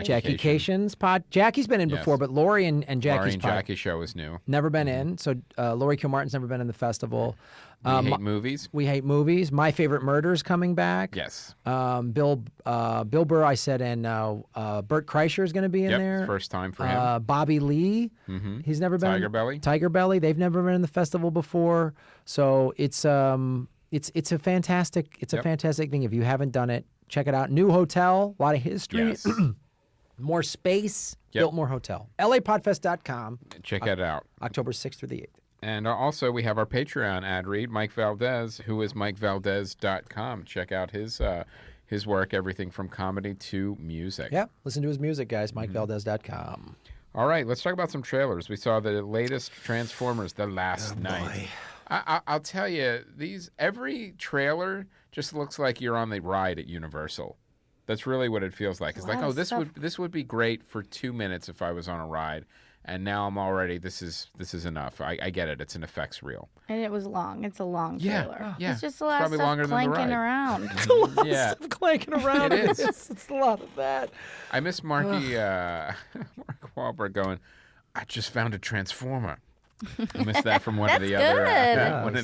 Jackie Cation's pod. Jackie's been in Yes. before, but Lori and Laurie Jackie's and pod Jackie show is new. never been in. So Lori Kilmartin's never been in the festival. We hate movies. We Hate Movies. My Favorite Murder's coming back. Yes. Bill Burr, I said, and Bert Kreischer is going to be in Yep. there. First time for him. Bobby Lee. Mm-hmm. He's never been. Tiger Belly. Tiger Belly. They've never been in the festival before. So it's a fantastic Yep. fantastic thing. If you haven't done it, check it out. New hotel, a lot of history, Yes. more space, Yep. Biltmore Hotel. lapodfest.com, Check it out. October 6th through the 8th. And also, we have our Patreon ad read, Mike Valdez, who is MikeValdez.com. Check out his work, everything from comedy to music. Yeah, listen to his music, guys. Mm-hmm. MikeValdez.com. All right, let's talk about some trailers. We saw the latest Transformers, The Last Night. I'll tell you, every trailer just looks like you're on the ride at Universal. That's really what it feels like. It's A lot like, of this stuff. would be great for 2 minutes if I was on a ride, and now I'm already this is enough. I get it. It's an effects reel. And it was long. It's a long Yeah, trailer. yeah. It's just It's a lot of probably stuff longer than the clanking ride. around. Yeah, Clanking around. It is. It's a lot of that. I miss Mark Wahlberg going, I just found a Transformer. I missed that from one of the That's other good. one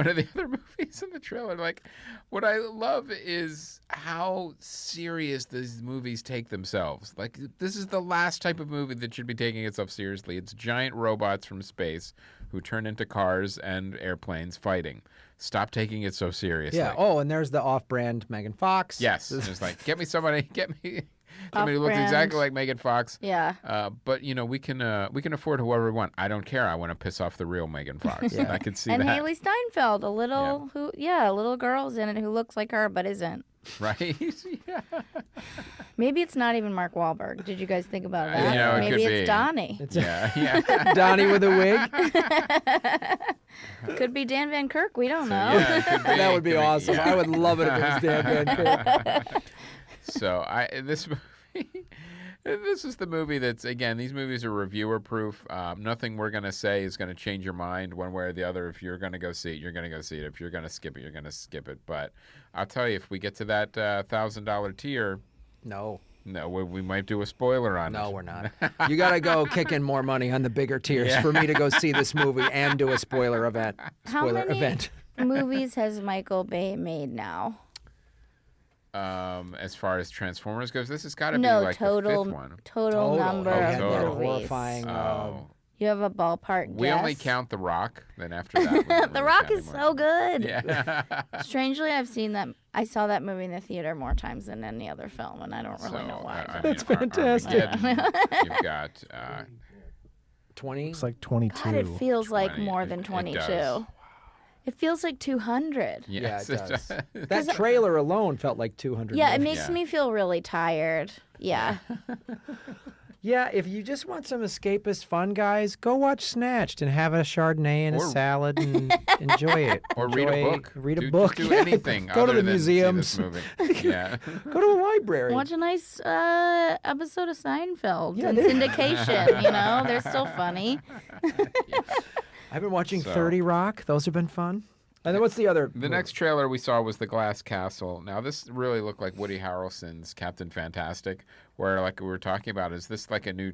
of the other movies in the trailer. Like, what I love is how serious these movies take themselves. Like, this is the last type of movie that should be taking itself seriously. It's giant robots from space who turn into cars and airplanes fighting. Stop taking it so seriously. Yeah. Oh, and there's the off-brand Megan Fox. Yes. It's like, get me Somebody who looks Off-brand. exactly like Megan Fox. Yeah. But we can afford whoever we want. I don't care. I want to piss off the real Megan Fox. Yeah. I can see And that. Haley Steinfeld, a little girl's in it who looks like her but isn't. Right? Yeah. Maybe it's not even Mark Wahlberg. Did you guys think about that? You know, it Maybe could it's be. Donnie. Yeah. Donnie with a wig. Could be Dan Van Kirk. We don't know. Yeah, it could be. That would be Could awesome. yeah. I would love it if it was Dan Van Kirk. So this movie, this is the movie that's, again, these movies are reviewer proof. Nothing we're gonna say is gonna change your mind one way or the other. If you're gonna go see it, you're gonna go see it. If you're gonna skip it, you're gonna skip it. But I'll tell you, if we get to that $1,000 tier, No, we might do a spoiler on it. no, we're not. You got to go kick in more money on the bigger tiers Yeah. for me to go see this movie and do a spoiler event. How Spoiler many event. movies has Michael Bay made now? As far as Transformers goes, this has got to be No, like total the fifth one. total number Oh, yeah, of that movies. horrifying. Oh, You have a ballpark we only guess? count The Rock. Then after that, we don't The really Rock count is anymore. so good. Yeah. Strangely, I've seen that. I saw that movie in the theater more times than any other film, and I don't really know why. I but- mean, That's fantastic. Armageddon, You've got 20? It's like 22. God, it feels like 20. more than It 22. does. It feels like 200. yes, Yeah, it does. does. That trailer alone felt like 200. Yeah, it movies. makes Yeah. me feel really tired. Yeah. Yeah, if you just want some escapist fun, guys, go watch Snatched and have a Chardonnay and a Or- salad and enjoy it. Or read a Enjoy- book. Read a do, book. Just do Yeah, anything. Go to other the than see museums. this movie. Yeah. Go to the library. Watch a nice episode of Seinfeld Yeah, and there- syndication. They're still funny. I've been watching So- 30 Rock. Those have been fun. And then what's the other? The next trailer we saw was The Glass Castle. Now, this really looked like Woody Harrelson's Captain Fantastic, where, like we were talking about, is this like a new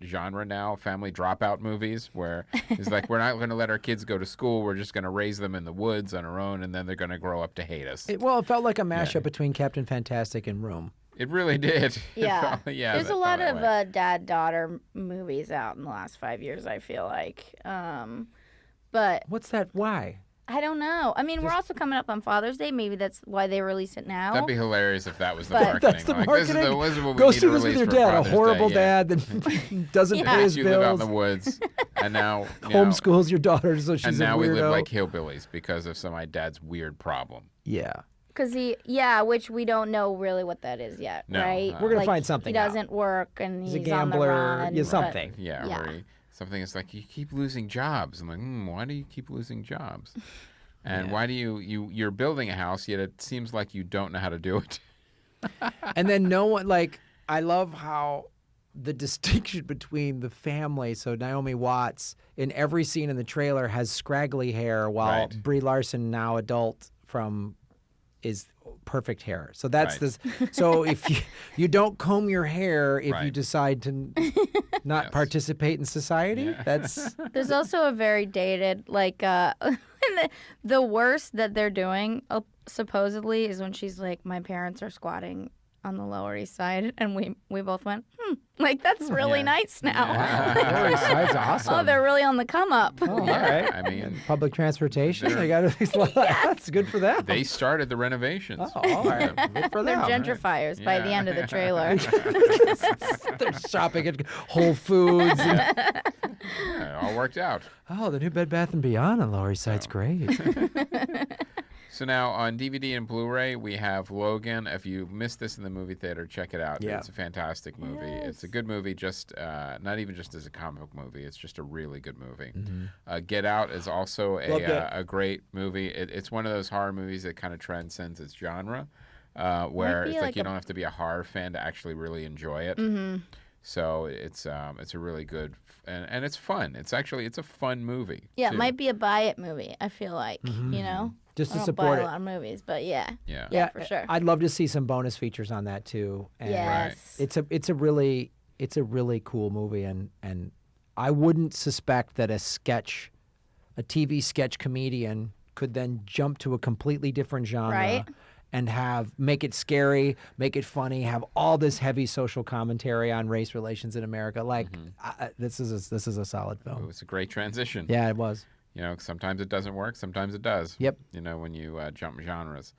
genre now, family dropout movies, where it's like, we're not going to let our kids go to school. We're just going to raise them in the woods on our own, and then they're going to grow up to hate us. It felt like a mashup between Captain Fantastic and Room. It really did. It Yeah. felt- yeah. There's that a lot felt of that way. dad-daughter movies out in the last 5 years, I feel like. But What's that? Why? I don't know. I mean, we're also coming up on Father's Day. Maybe that's why they release it now. That'd be hilarious if that was the But- marketing. That's the like, marketing. This is what we Go need see to this with release your for dad. Father's A horrible Day. Yeah. dad that doesn't Yeah. pay his You live out in bills. the woods, and now you know, Homeschools your daughter so she's and a now we weirdo. live like hillbillies because of my dad's weird problem. Yeah. Because which we don't know really what that is yet, No, right? We're gonna Like, find something He out. doesn't work, and He's he's a gambler. on the run. Yeah, but- something. Yeah, Yeah. where something is like, you keep losing jobs. I'm like, why do you keep losing jobs? And why do you're building a house, yet it seems like you don't know how to do it. And then no one, like, I love how the distinction between the family. So Naomi Watts in every scene in the trailer has scraggly hair, while Right. Brie Larson, now adult, is perfect hair. So that's Right. this. So if you don't comb your hair if you Right. decide to not Yes. participate in society, Yeah. that's There's also a very dated, like, the worst that they're doing, supposedly, is when she's like, my parents are squatting on the Lower East Side, and we both went, like, that's really Yeah. nice now. Lower East Side's awesome. Oh, they're really on the come up. Oh, all right. I mean, Public transportation. They're- They got that's good for them. they started the renovations. Oh, all right. Good for They're them. gentrifiers by the Yeah. end of the trailer. They're shopping at Whole Foods. And, Yeah, it all worked out. oh, the new Bed Bath and Beyond on Lower East Side's great. So now on DVD and Blu-ray, we have Logan. If you missed this in the movie theater, check it out. Yeah. It's a fantastic movie. It's a good movie, just not even just as a comic book movie. It's just a really good movie. Get Out is also Loved it. a great movie. It's one of those horror movies that kind of transcends its genre, where be it's like like you a- don't have to be a horror fan to actually really enjoy it. So it's a really good and it's fun. It's a fun movie. Yeah, it too. might be a buy it movie, I feel like, you know? Just I to don't support buy it. a lot of movies, but yeah. Yeah. Yeah, for sure. I'd love to see some bonus features on that too. And Yes. it's a really cool movie, and I wouldn't suspect that a TV sketch comedian could then jump to a completely different genre. Right. And make it scary, make it funny, have all this heavy social commentary on race relations in America. Like this is a solid It film. was a great transition. Yeah, it was. You know, sometimes it doesn't work, sometimes it does. Yep. You know, when you jump genres.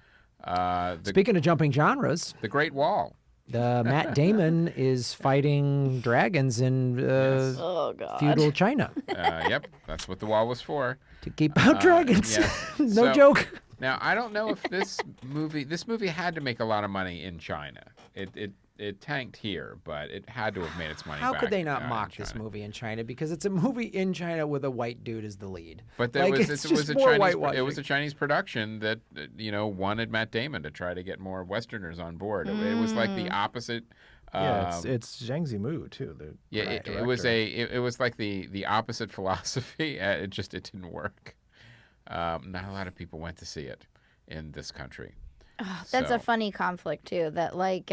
Speaking of jumping genres, The Great Wall. Matt Damon is fighting dragons in Oh God. feudal China Yep, that's what the wall was for. to keep out dragons. yes. No So- joke. Now, I don't know if this movie had to make a lot of money in China. It tanked here, but it had to have made its money How back. could they not in mock this China. movie in China? Because it's a movie in China with a white dude as the lead. But there Like, was it's it was just a more Chinese whitewashing. it was a Chinese production that wanted Matt Damon to try to get more Westerners on board. It was like the opposite. Yeah, it's Zhang Zimu too. The Yeah, it was director. it was like the opposite philosophy. It didn't work. Not a lot of people went to see it in this country. That's So- a funny conflict too. That like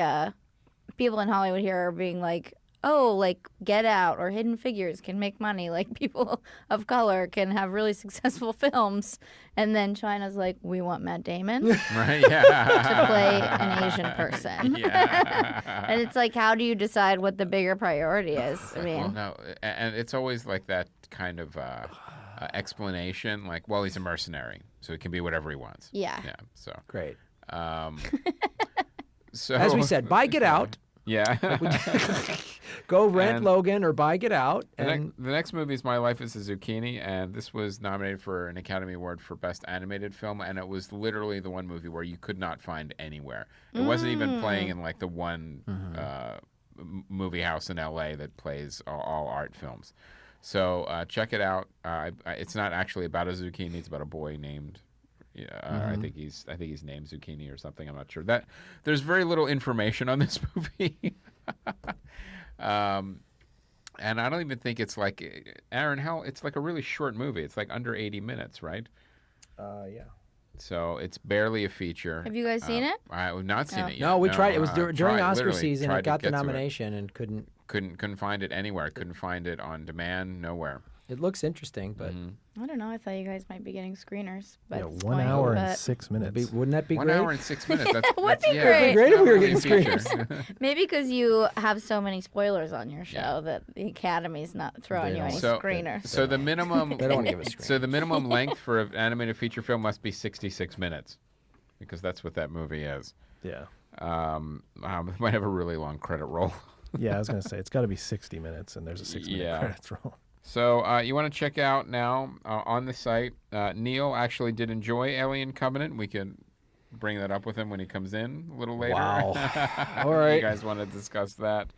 people in Hollywood here are being like, oh, like Get Out or Hidden Figures can make money. Like people of color can have really successful films, and then China's like, we want Matt Damon to Right? Yeah. play an Asian person. Yeah. And it's like, how do you decide what the bigger priority is? I mean, Well, no, and it's always like that kind of explanation, like, well, he's a mercenary, so he can be whatever he wants. yeah. Yeah. So, Great. so As we said, buy Get Out. Yeah. Go rent And- Logan or buy Get Out. The next movie is My Life as a Zucchini, and this was nominated for an Academy Award for Best Animated Film, and it was literally the one movie where you could not find anywhere. It wasn't even playing in like the one movie house in LA that plays all art films. So check it out. It's not actually about a zucchini; it's about a boy named. I think he's named Zucchini or something. I'm not sure. That there's very little information on this movie. And I don't even think it's like Aaron. It's like a really short movie. It's like under 80 minutes, right? Yeah. So it's barely a feature. Have you guys seen it? I've not seen No. it yet. No, we tried. It was I during tried, Oscar literally season. tried It to got the get to it. nomination and couldn't. Couldn't find it anywhere. Couldn't find it on demand. Nowhere. It looks interesting, but I don't know. I thought you guys might be getting screeners. By Yeah, this 1 point, hour and but 6 minutes. wouldn't that be 1 great? hour and 6 minutes. That's, Would that's be yeah, great. It'd be great if we were Really getting feature. maybe because you have so many spoilers on your show Yeah. that the Academy's not throwing They you any don't. So- screeners. So the minimum. They don't want to give us screen. So the minimum length for an animated feature film must be 66 minutes, because that's what that movie is. Yeah. It might have a really long credit roll. Yeah, I was gonna say it's got to be 60 minutes, and there's a 6-minute Yeah. credits roll. So you want to check out now on the site. Neil actually did enjoy Alien Covenant. We can bring that up with him when he comes in a little later. Wow. All You right. guys want to discuss that?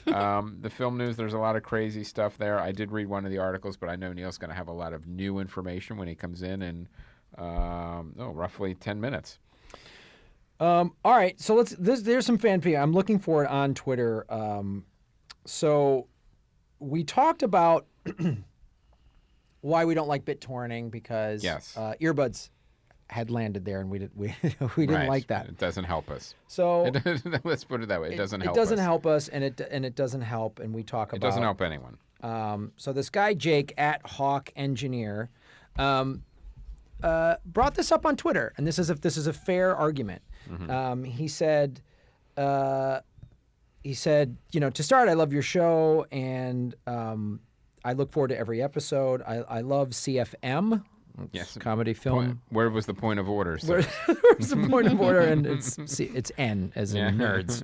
The film news, there's a lot of crazy stuff there. I did read one of the articles, but I know Neil's going to have a lot of new information when he comes in roughly 10 minutes. All right, so there's some fan feedback. I'm looking for it on Twitter. So we talked about why we don't like BitTorrenting because Yes. earbuds had landed there and we didn't Right. like that. It doesn't help us. So Let's put it that way. It doesn't help It doesn't us. help us, and it doesn't help. And we talk It about doesn't help anyone. So this guy Jake at Hawk Engineer brought this up on Twitter, and this is a fair argument. He said, to start, I love your show, and I look forward to every episode. I love CFM. It's Yes. comedy film. Point. Where was the point of order? sir? Where's the point of order? And it's N as in nerds.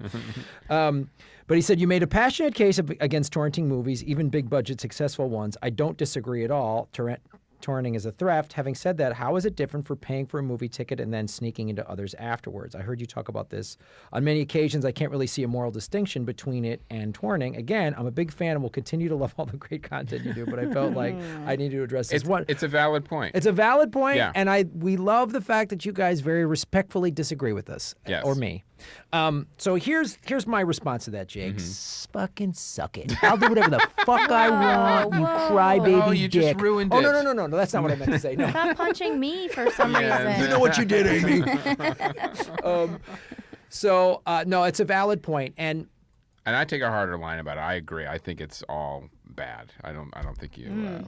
But he said, you made a passionate case against torrenting movies, even big budget successful ones. I don't disagree at all. Torrenting is a theft. Having said that, how is it different for paying for a movie ticket and then sneaking into others afterwards? I heard you talk about this on many occasions. I can't really see a moral distinction between it and torrenting. Again, I'm a big fan and will continue to love all the great content you do, but I felt like I needed to address this one. It's a valid point. It's a valid point, Yeah. and we love the fact that you guys very respectfully dicrispectfully with us, Yes. or me. So here's my response to that, Jake. Fucking suck it. I'll do whatever the fuck I want, you whoa. crybaby Oh, you dick. just ruined Oh, it. No, that's not what I meant to say. No. Stop punching me for some Yeah. reason. You know what you did, Amy. No, it's a valid point, and And I take a harder line about it. I agree. I think it's all bad. I don't think you.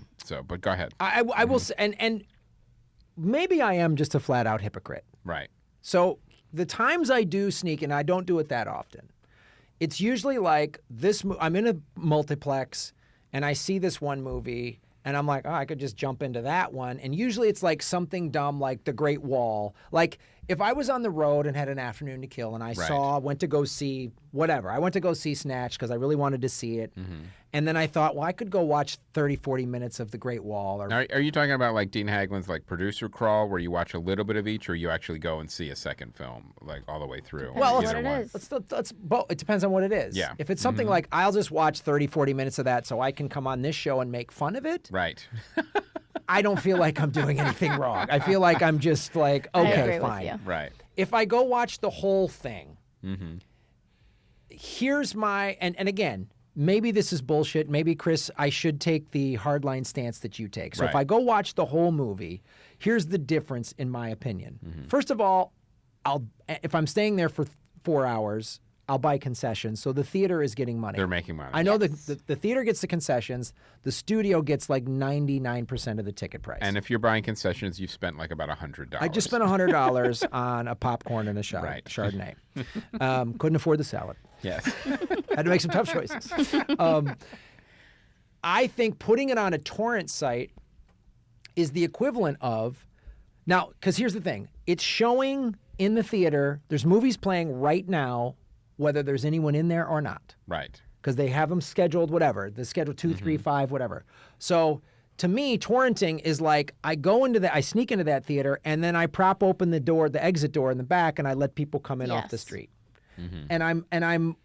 But go ahead. I will say, and maybe I am just a flat out hypocrite. Right. So the times I do sneak, and I don't do it that often, it's usually like this. I'm in a multiplex, and I see this one movie, and I'm like, oh, I could just jump into that one. And usually it's like something dumb, like The Great Wall. Like if I was on the road and had an afternoon to kill and I went to go see whatever, I went to go see Snatch because I really wanted to see it. And then I thought, well, I could go watch 30, 40 minutes of The Great Wall. Or Are you talking about like Dean Haglund's like producer crawl, where you watch a little bit of each, or you actually go and see a second film like all the way through? Well, Depends Either on what one. it is. Let's both. It depends on what it is. Yeah. If it's something like I'll just watch 30, 40 minutes of that so I can come on this show and make fun of it, Right. I don't feel like I'm doing anything wrong. I feel like I'm just like, I okay, agree with fine. you. Right. If I go watch the whole thing, Mm-hmm. here's my and again, maybe this is bullshit. Maybe Chris, I should take the hardline stance that you take. So if Right. I go watch the whole movie, here's the difference in my opinion. First of all, if I'm staying there for 4 hours, I'll buy concessions. So the theater is getting money. They're making money. I know Yes. the theater gets the concessions. The studio gets like 99% of the ticket price. And if you're buying concessions, you've spent like about $100. I just spent $100 on a popcorn and a Right. Chardonnay. Couldn't afford the salad. Yes. Had to make some tough choices. I think putting it on a torrent site is the equivalent of now, because here's the thing: it's showing in the theater. There's movies playing right now, whether there's anyone in there or not, Right. because they have them scheduled, whatever. The schedule 2, 3, 5, whatever. So to me, torrenting is like I sneak into that theater and then I prop open the door, the exit door in the back, and I let people come in off the Yes. street. And I'm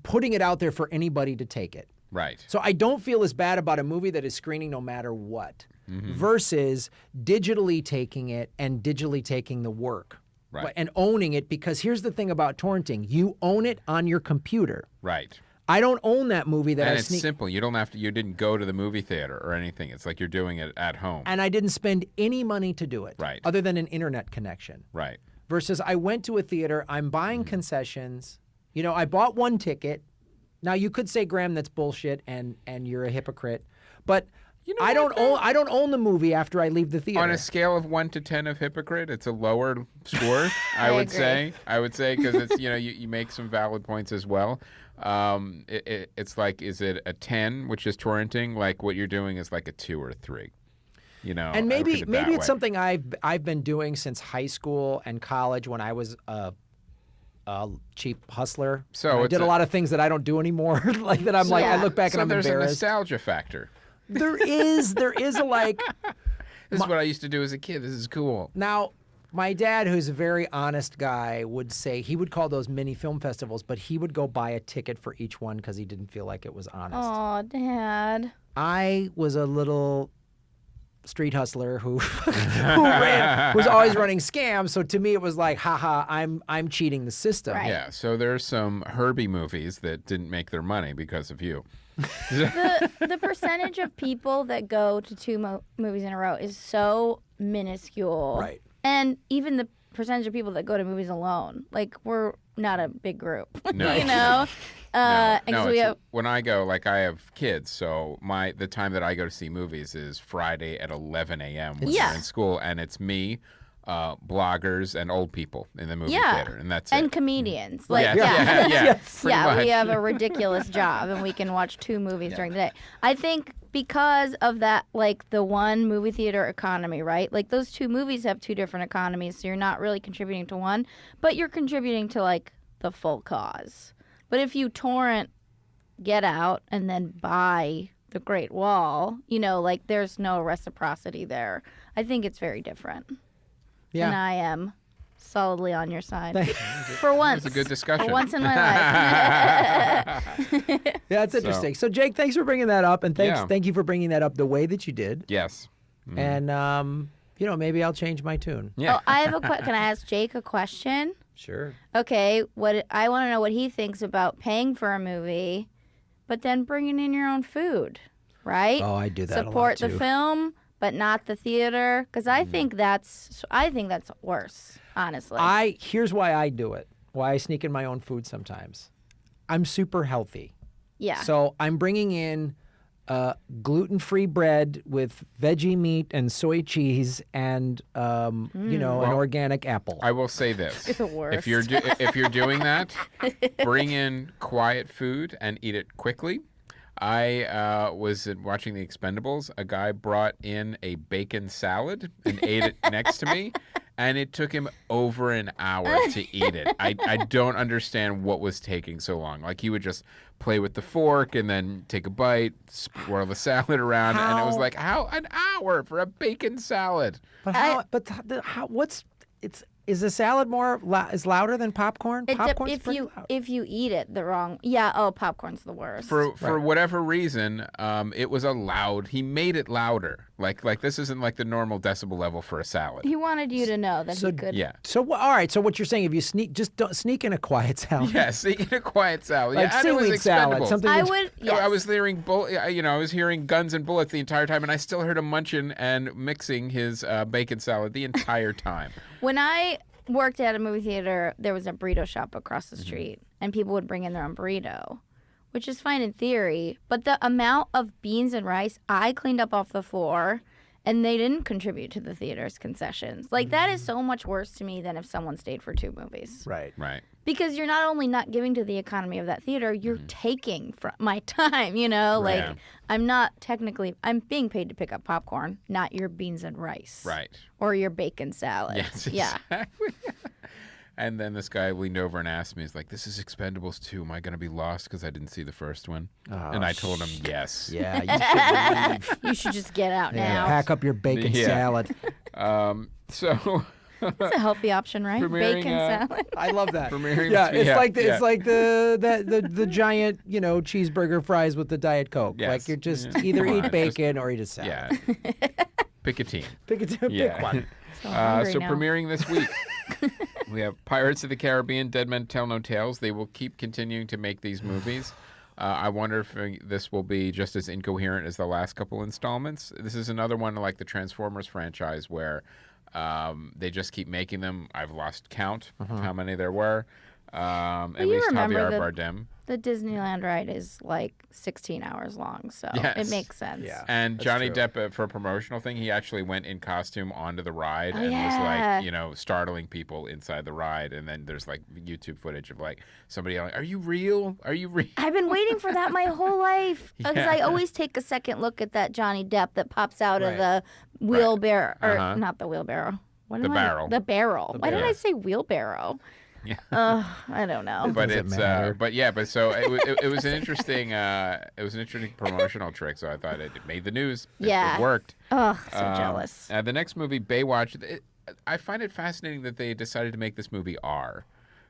putting it out there for anybody to take it. Right. So I don't feel as bad about a movie that is screening no matter what, versus digitally taking it and digitally taking the work. Right. And owning it, because here's the thing about torrenting. You own it on your computer. Right. I don't own that movie that And I it's sneak. simple. You don't have to. You didn't go to the movie theater or anything. It's like you're doing it at home. And I didn't spend any money to do it. Right. Other than an internet connection. Right. Versus I went to a theater, I'm buying concessions. You know, I bought one ticket. Now you could say, Graham, that's bullshit and you're a hypocrite. But I don't own the movie after I leave the theater. On a scale of 1 to 10 of hypocrite, it's a lower score. I would agree. say. I would say because it's you make some valid points as well. It's like, is it a 10, which is torrenting? Like what you're doing is like a 2 or 3. And I look maybe at it maybe that it's way. something I've been doing since high school and college when I was a cheap hustler. So And I it's did a a- lot of things that I don't do anymore. Like that I'm like I Yeah. look back So and I'm there's a embarrassed. nostalgia factor. There is a like This is what I used to do as a kid. This is cool. now. My dad, who's a very honest guy, would say he would call those mini film festivals, but he would go buy a ticket for each one because he didn't feel like it was honest. Aw, Dad. I was a little street hustler who was always running scams. So to me, it was like, haha, I'm cheating the system. Right. Yeah. So there's some Herbie movies that didn't make their money because of you. The percentage of people that go to two movies in a row is so minuscule. Right. And even the percentage of people that go to movies alone, like we're not a big group. No. You know? And no, so we it's- have when I go, like I have kids, so the time that I go to see movies is Friday at 11 a.m. when Yeah. they're in school, and it's me, bloggers, and old people in the movie Yeah. theater, and that's and it. comedians. Like yeah. Yes. Pretty we much. have a ridiculous job and we can watch 2 movies during the day. I think because of that, like the one movie theater economy, right? Like those 2 movies have 2 different economies, so you're not really contributing to one, but you're contributing to like the full cause. But if you torrent Get Out and then buy The Great Wall, like there's no reciprocity there. I think it's very different. Yeah. And I am solidly on your side. For once. It's a good discussion. For once in my life. Yeah, it's interesting. So Jake, thanks for bringing that up, and Yeah. thank you for bringing that up the way that you did. Yes. And maybe I'll change my tune. Yeah. Oh, I have can I ask Jake a question? Sure. Okay, I want to know what he thinks about paying for a movie, but then bringing in your own food, right? Oh, I do that Support a lot the too. film, but not the theater, because I think that's worse, honestly. Here's why I do it. Why I sneak in my own food sometimes. I'm super healthy. yeah. So I'm bringing in gluten-free bread with veggie meat and soy cheese and an organic apple. I will say this: It's the worst. if you're doing that, bring in quiet food and eat it quickly. I was watching The Expendables. A guy brought in a bacon salad and ate it next to me, and it took him over an hour to eat it. I don't understand what was taking so long. Like, he would just play with the fork and then take a bite, swirl the salad around, and it was How- like, how an hour for a bacon salad? But how? Is the salad is louder than popcorn? Popcorn's if pretty you loud. if you eat it the wrong, popcorn's the worst. For whatever reason, it was he made it louder. Like this isn't like the normal decibel level for a salad. He wanted you to know that So- he could. Yeah. So all right. So what you're saying? If you don't sneak in a quiet salad. Yes, eating a quiet salad. Like Yeah, and it was seaweed salad, Expendables. something. I that's- would. No, Yes. I was hearing I was hearing guns and bullets the entire time, and I still heard him munching and mixing his bacon salad the entire time. When I worked at a movie theater, there was a burrito shop across Mm-hmm. the street, and people would bring in their own burrito, which is fine in theory. But the amount of beans and rice I cleaned up off the floor, and they didn't contribute to the theater's concessions. Like, that is so much worse to me than if someone stayed for 2 movies. Right. Right. Because you're not only not giving to the economy of that theater, you're taking from my time, you know? Right. Like, I'm being paid to pick up popcorn, not your beans and rice. Right. Or your bacon salad. Yes. Yeah. Exactly. And then this guy leaned over and asked me, he's like, "This is Expendables 2. Am I going to be lost because I didn't see the first one?" And I told him, yes. Yeah. You should leave. You should just get out Yeah, now. pack up your bacon Yeah. salad. So That's a healthy option, right? Premiering, Bacon salad. I love that. Premiering Yeah, this- it's like the giant cheeseburger fries with the Diet Coke. Yes. Like, you just Yeah. either Come eat on, bacon or eat a salad. yeah. Pick a team. Pick a Yeah. pick one. So hungry So now. premiering this week, we have Pirates of the Caribbean, Dead Men Tell No Tales. They will keep continuing to make these movies. I wonder if this will be just as incoherent as the last couple installments. This is another one like the Transformers franchise where they just keep making them. I've lost count of how many there were. At you least remember Javier Bardem. The Disneyland ride is like 16 hours long, so Yes. it makes sense. Yeah. And That's Johnny true. Depp, for a promotional thing, he actually went in costume onto the ride Oh, and yeah. was like, startling people inside the ride. And then there's like YouTube footage of like somebody yelling, "Are you real? Are you real?" I've been waiting for that my whole life because Yeah. I always take a second look at that Johnny Depp that pops out Right. of the wheelbarrow, or Uh-huh. not the wheelbarrow. What The am I- barrel. The barrel. Why did barrel. I say wheelbarrow? Yeah. I don't know. But doesn't it's matter. so it was an interesting promotional trick. So I thought it made the news. Yeah. It worked. Oh, so jealous. The next movie, Baywatch, I find it fascinating that they decided to make this movie R.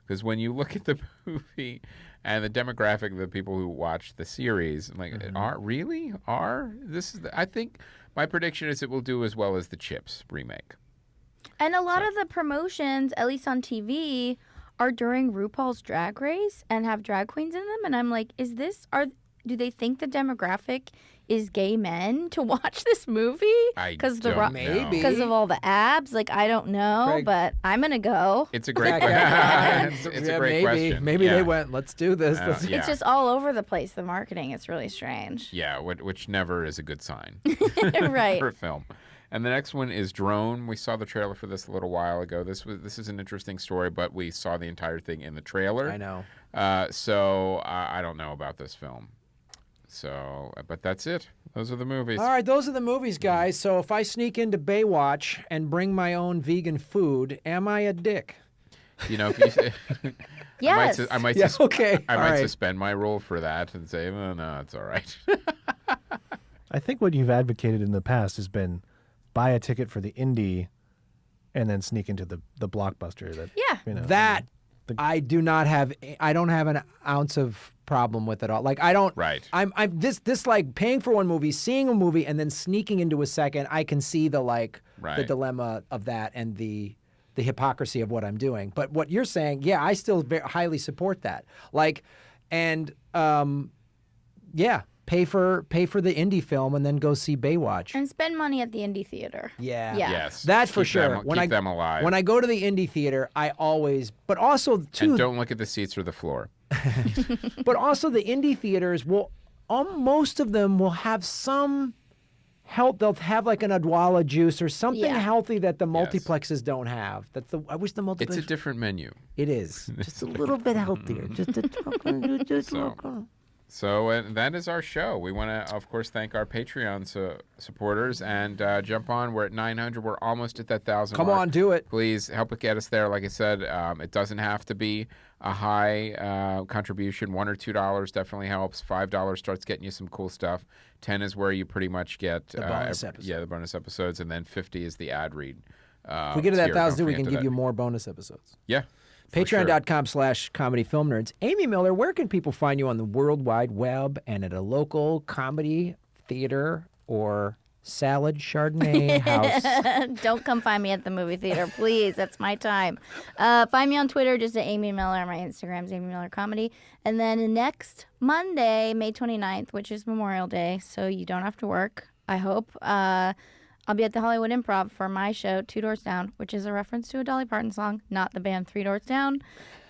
Because when you look at the movie and the demographic of the people who watch the series, I'm like, R? Really? R? I think my prediction is it will do as well as the Chips remake. And a lot of the promotions, at least on TV, are during RuPaul's Drag Race and have drag queens in them. And I'm like, do they think the demographic is gay men to watch this movie? I Because don't know. Maybe. because of all the abs, like I don't know, Greg. but I'm gonna go. It's a great Yeah, question. It's yeah, a great maybe. question. Maybe Yeah. they went, let's do this. Let's- Yeah. It's just all over the place. The marketing, it's really strange. Yeah, which never is a good sign Right. for a film. And the next one is Drone. We saw the trailer for this a little while ago. This is an interesting story, but we saw the entire thing in the trailer. I know. So I don't know about this film. So, but that's it. Those are the movies. All right, those are the movies, guys. So if I sneak into Baywatch and bring my own vegan food, am I a dick? You know, if you, Yes. I might, Yeah, okay. I all might right. suspend my role for that and say, oh, no, it's all right. I think what you've advocated in the past has been buy a ticket for the indie and then sneak into the blockbuster. That Yeah. you know, That the- I don't have an ounce of problem with at all. Like I don't. Right. I'm this like paying for one movie, seeing a movie, and then sneaking into a second. I can see the the Right. dilemma of that and the hypocrisy of what I'm doing. But what you're saying, yeah, I still highly support that. Like, and yeah, pay for the indie film and then go see Baywatch. And spend money at the indie theater. Yeah. Yeah. Yes. That's for Keep sure. Them, keep them alive. When I go to the indie theater, I always, but also too, and don't look at the seats or the floor. but also the indie theaters will, most of them will have some help. They'll have like an Adwala juice or something Yeah. healthy that the multiplexes don't have. I wish the It's multiplex. a different menu. It is just a little bit healthier. Just a So, So that is our show. We want to, of course, thank our Patreon supporters and jump on. We're at 900. We're almost at that 1,000 Come mark. on, do it. Please help it get us there. Like I said, it doesn't have to be a high contribution. $1 or $2 definitely helps. $5 starts getting you some cool stuff. 10 is where you pretty much get The bonus episodes. Yeah, the bonus episodes, and then 50 is the ad read. If we get to that tier. 1,000, Don't we forget can to give you that. more bonus episodes. Yeah. for sure. Patreon.com/comedyfilmnerds. Amy Miller, where can people find you on the World Wide Web and at a local comedy theater or salad Chardonnay house? Don't come find me at the movie theater, please. That's my time. Find me on Twitter, just at Amy Miller. My Instagram's Amy Miller Comedy. And then next Monday, May 29th, which is Memorial Day, so you don't have to work, I hope. I'll be at the Hollywood Improv for my show, Two Doors Down, which is a reference to a Dolly Parton song, not the band Three Doors Down.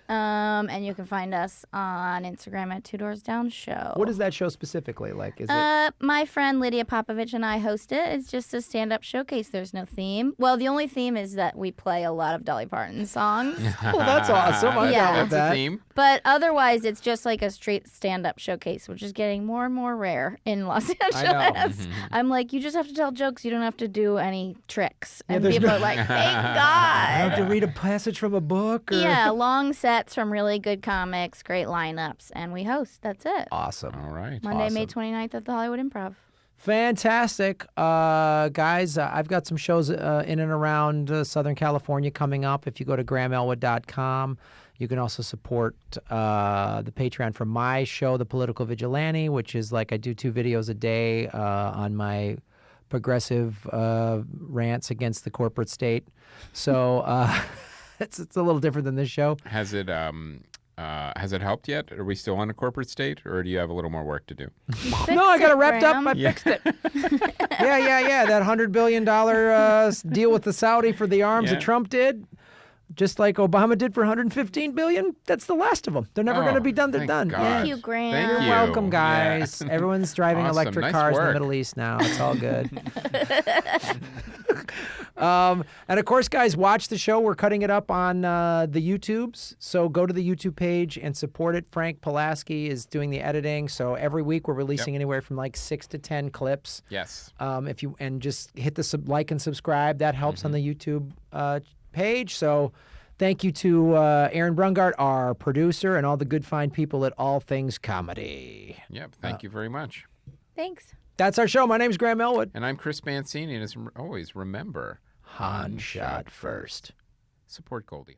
And you can find us on Instagram at Two Doors Down Show. What is that show specifically? Like, is it? My friend Lydia Popovich and I host it. It's just a stand-up showcase. There's no theme. Well, the only theme is that we play a lot of Dolly Parton songs. Well, that's awesome. I'm Yeah. down with That's a that. theme. But otherwise, it's just like a straight stand-up showcase, which is getting more and more rare in Los Angeles. I know. I'm like, you just have to tell jokes. You don't have to do any tricks. And there's people no- are like, thank I have God. to read a passage from a book? Or... Yeah, long sets from really good comics, great lineups, and we host. That's it. Awesome. All right. Monday, May awesome. 29th at the Hollywood Improv. Fantastic. Guys, I've got some shows in and around Southern California coming up. If you go to grahamelwood.com, you can also support the Patreon for my show, The Political Vigilante, which is like I do 2 videos a day on my progressive rants against the corporate state. So it's a little different than this show. Has it helped yet? Are we still on a corporate state, or do you have a little more work to do? No, I got it wrapped up. Graham. I fixed it. yeah. That $100 billion deal with the Saudi for the arms Yeah. that Trump did, just like Obama did for $115 billion. That's the last of them. They're never going to Oh, be done. They're thank done. God. Thank Yeah. you, Graham. Thank You're you. welcome, Yeah. guys. Everyone's driving Awesome. electric Nice cars in the work. Middle East now. It's all good. And of course, guys, watch the show. We're cutting it up on the YouTubes. So go to the YouTube page and support it. Frank Pulaski is doing the editing. So every week we're releasing anywhere from like 6 to 10 clips. Yes. If you and just hit the like and subscribe, that helps on the YouTube page. So thank you to Aaron Brungart, our producer, and all the good fine people at All Things Comedy. Yep. Thank you very much. Thanks. That's our show. My name's Graham Elwood. And I'm Chris Mancini, and as always, remember, Han shot first. support Goldie.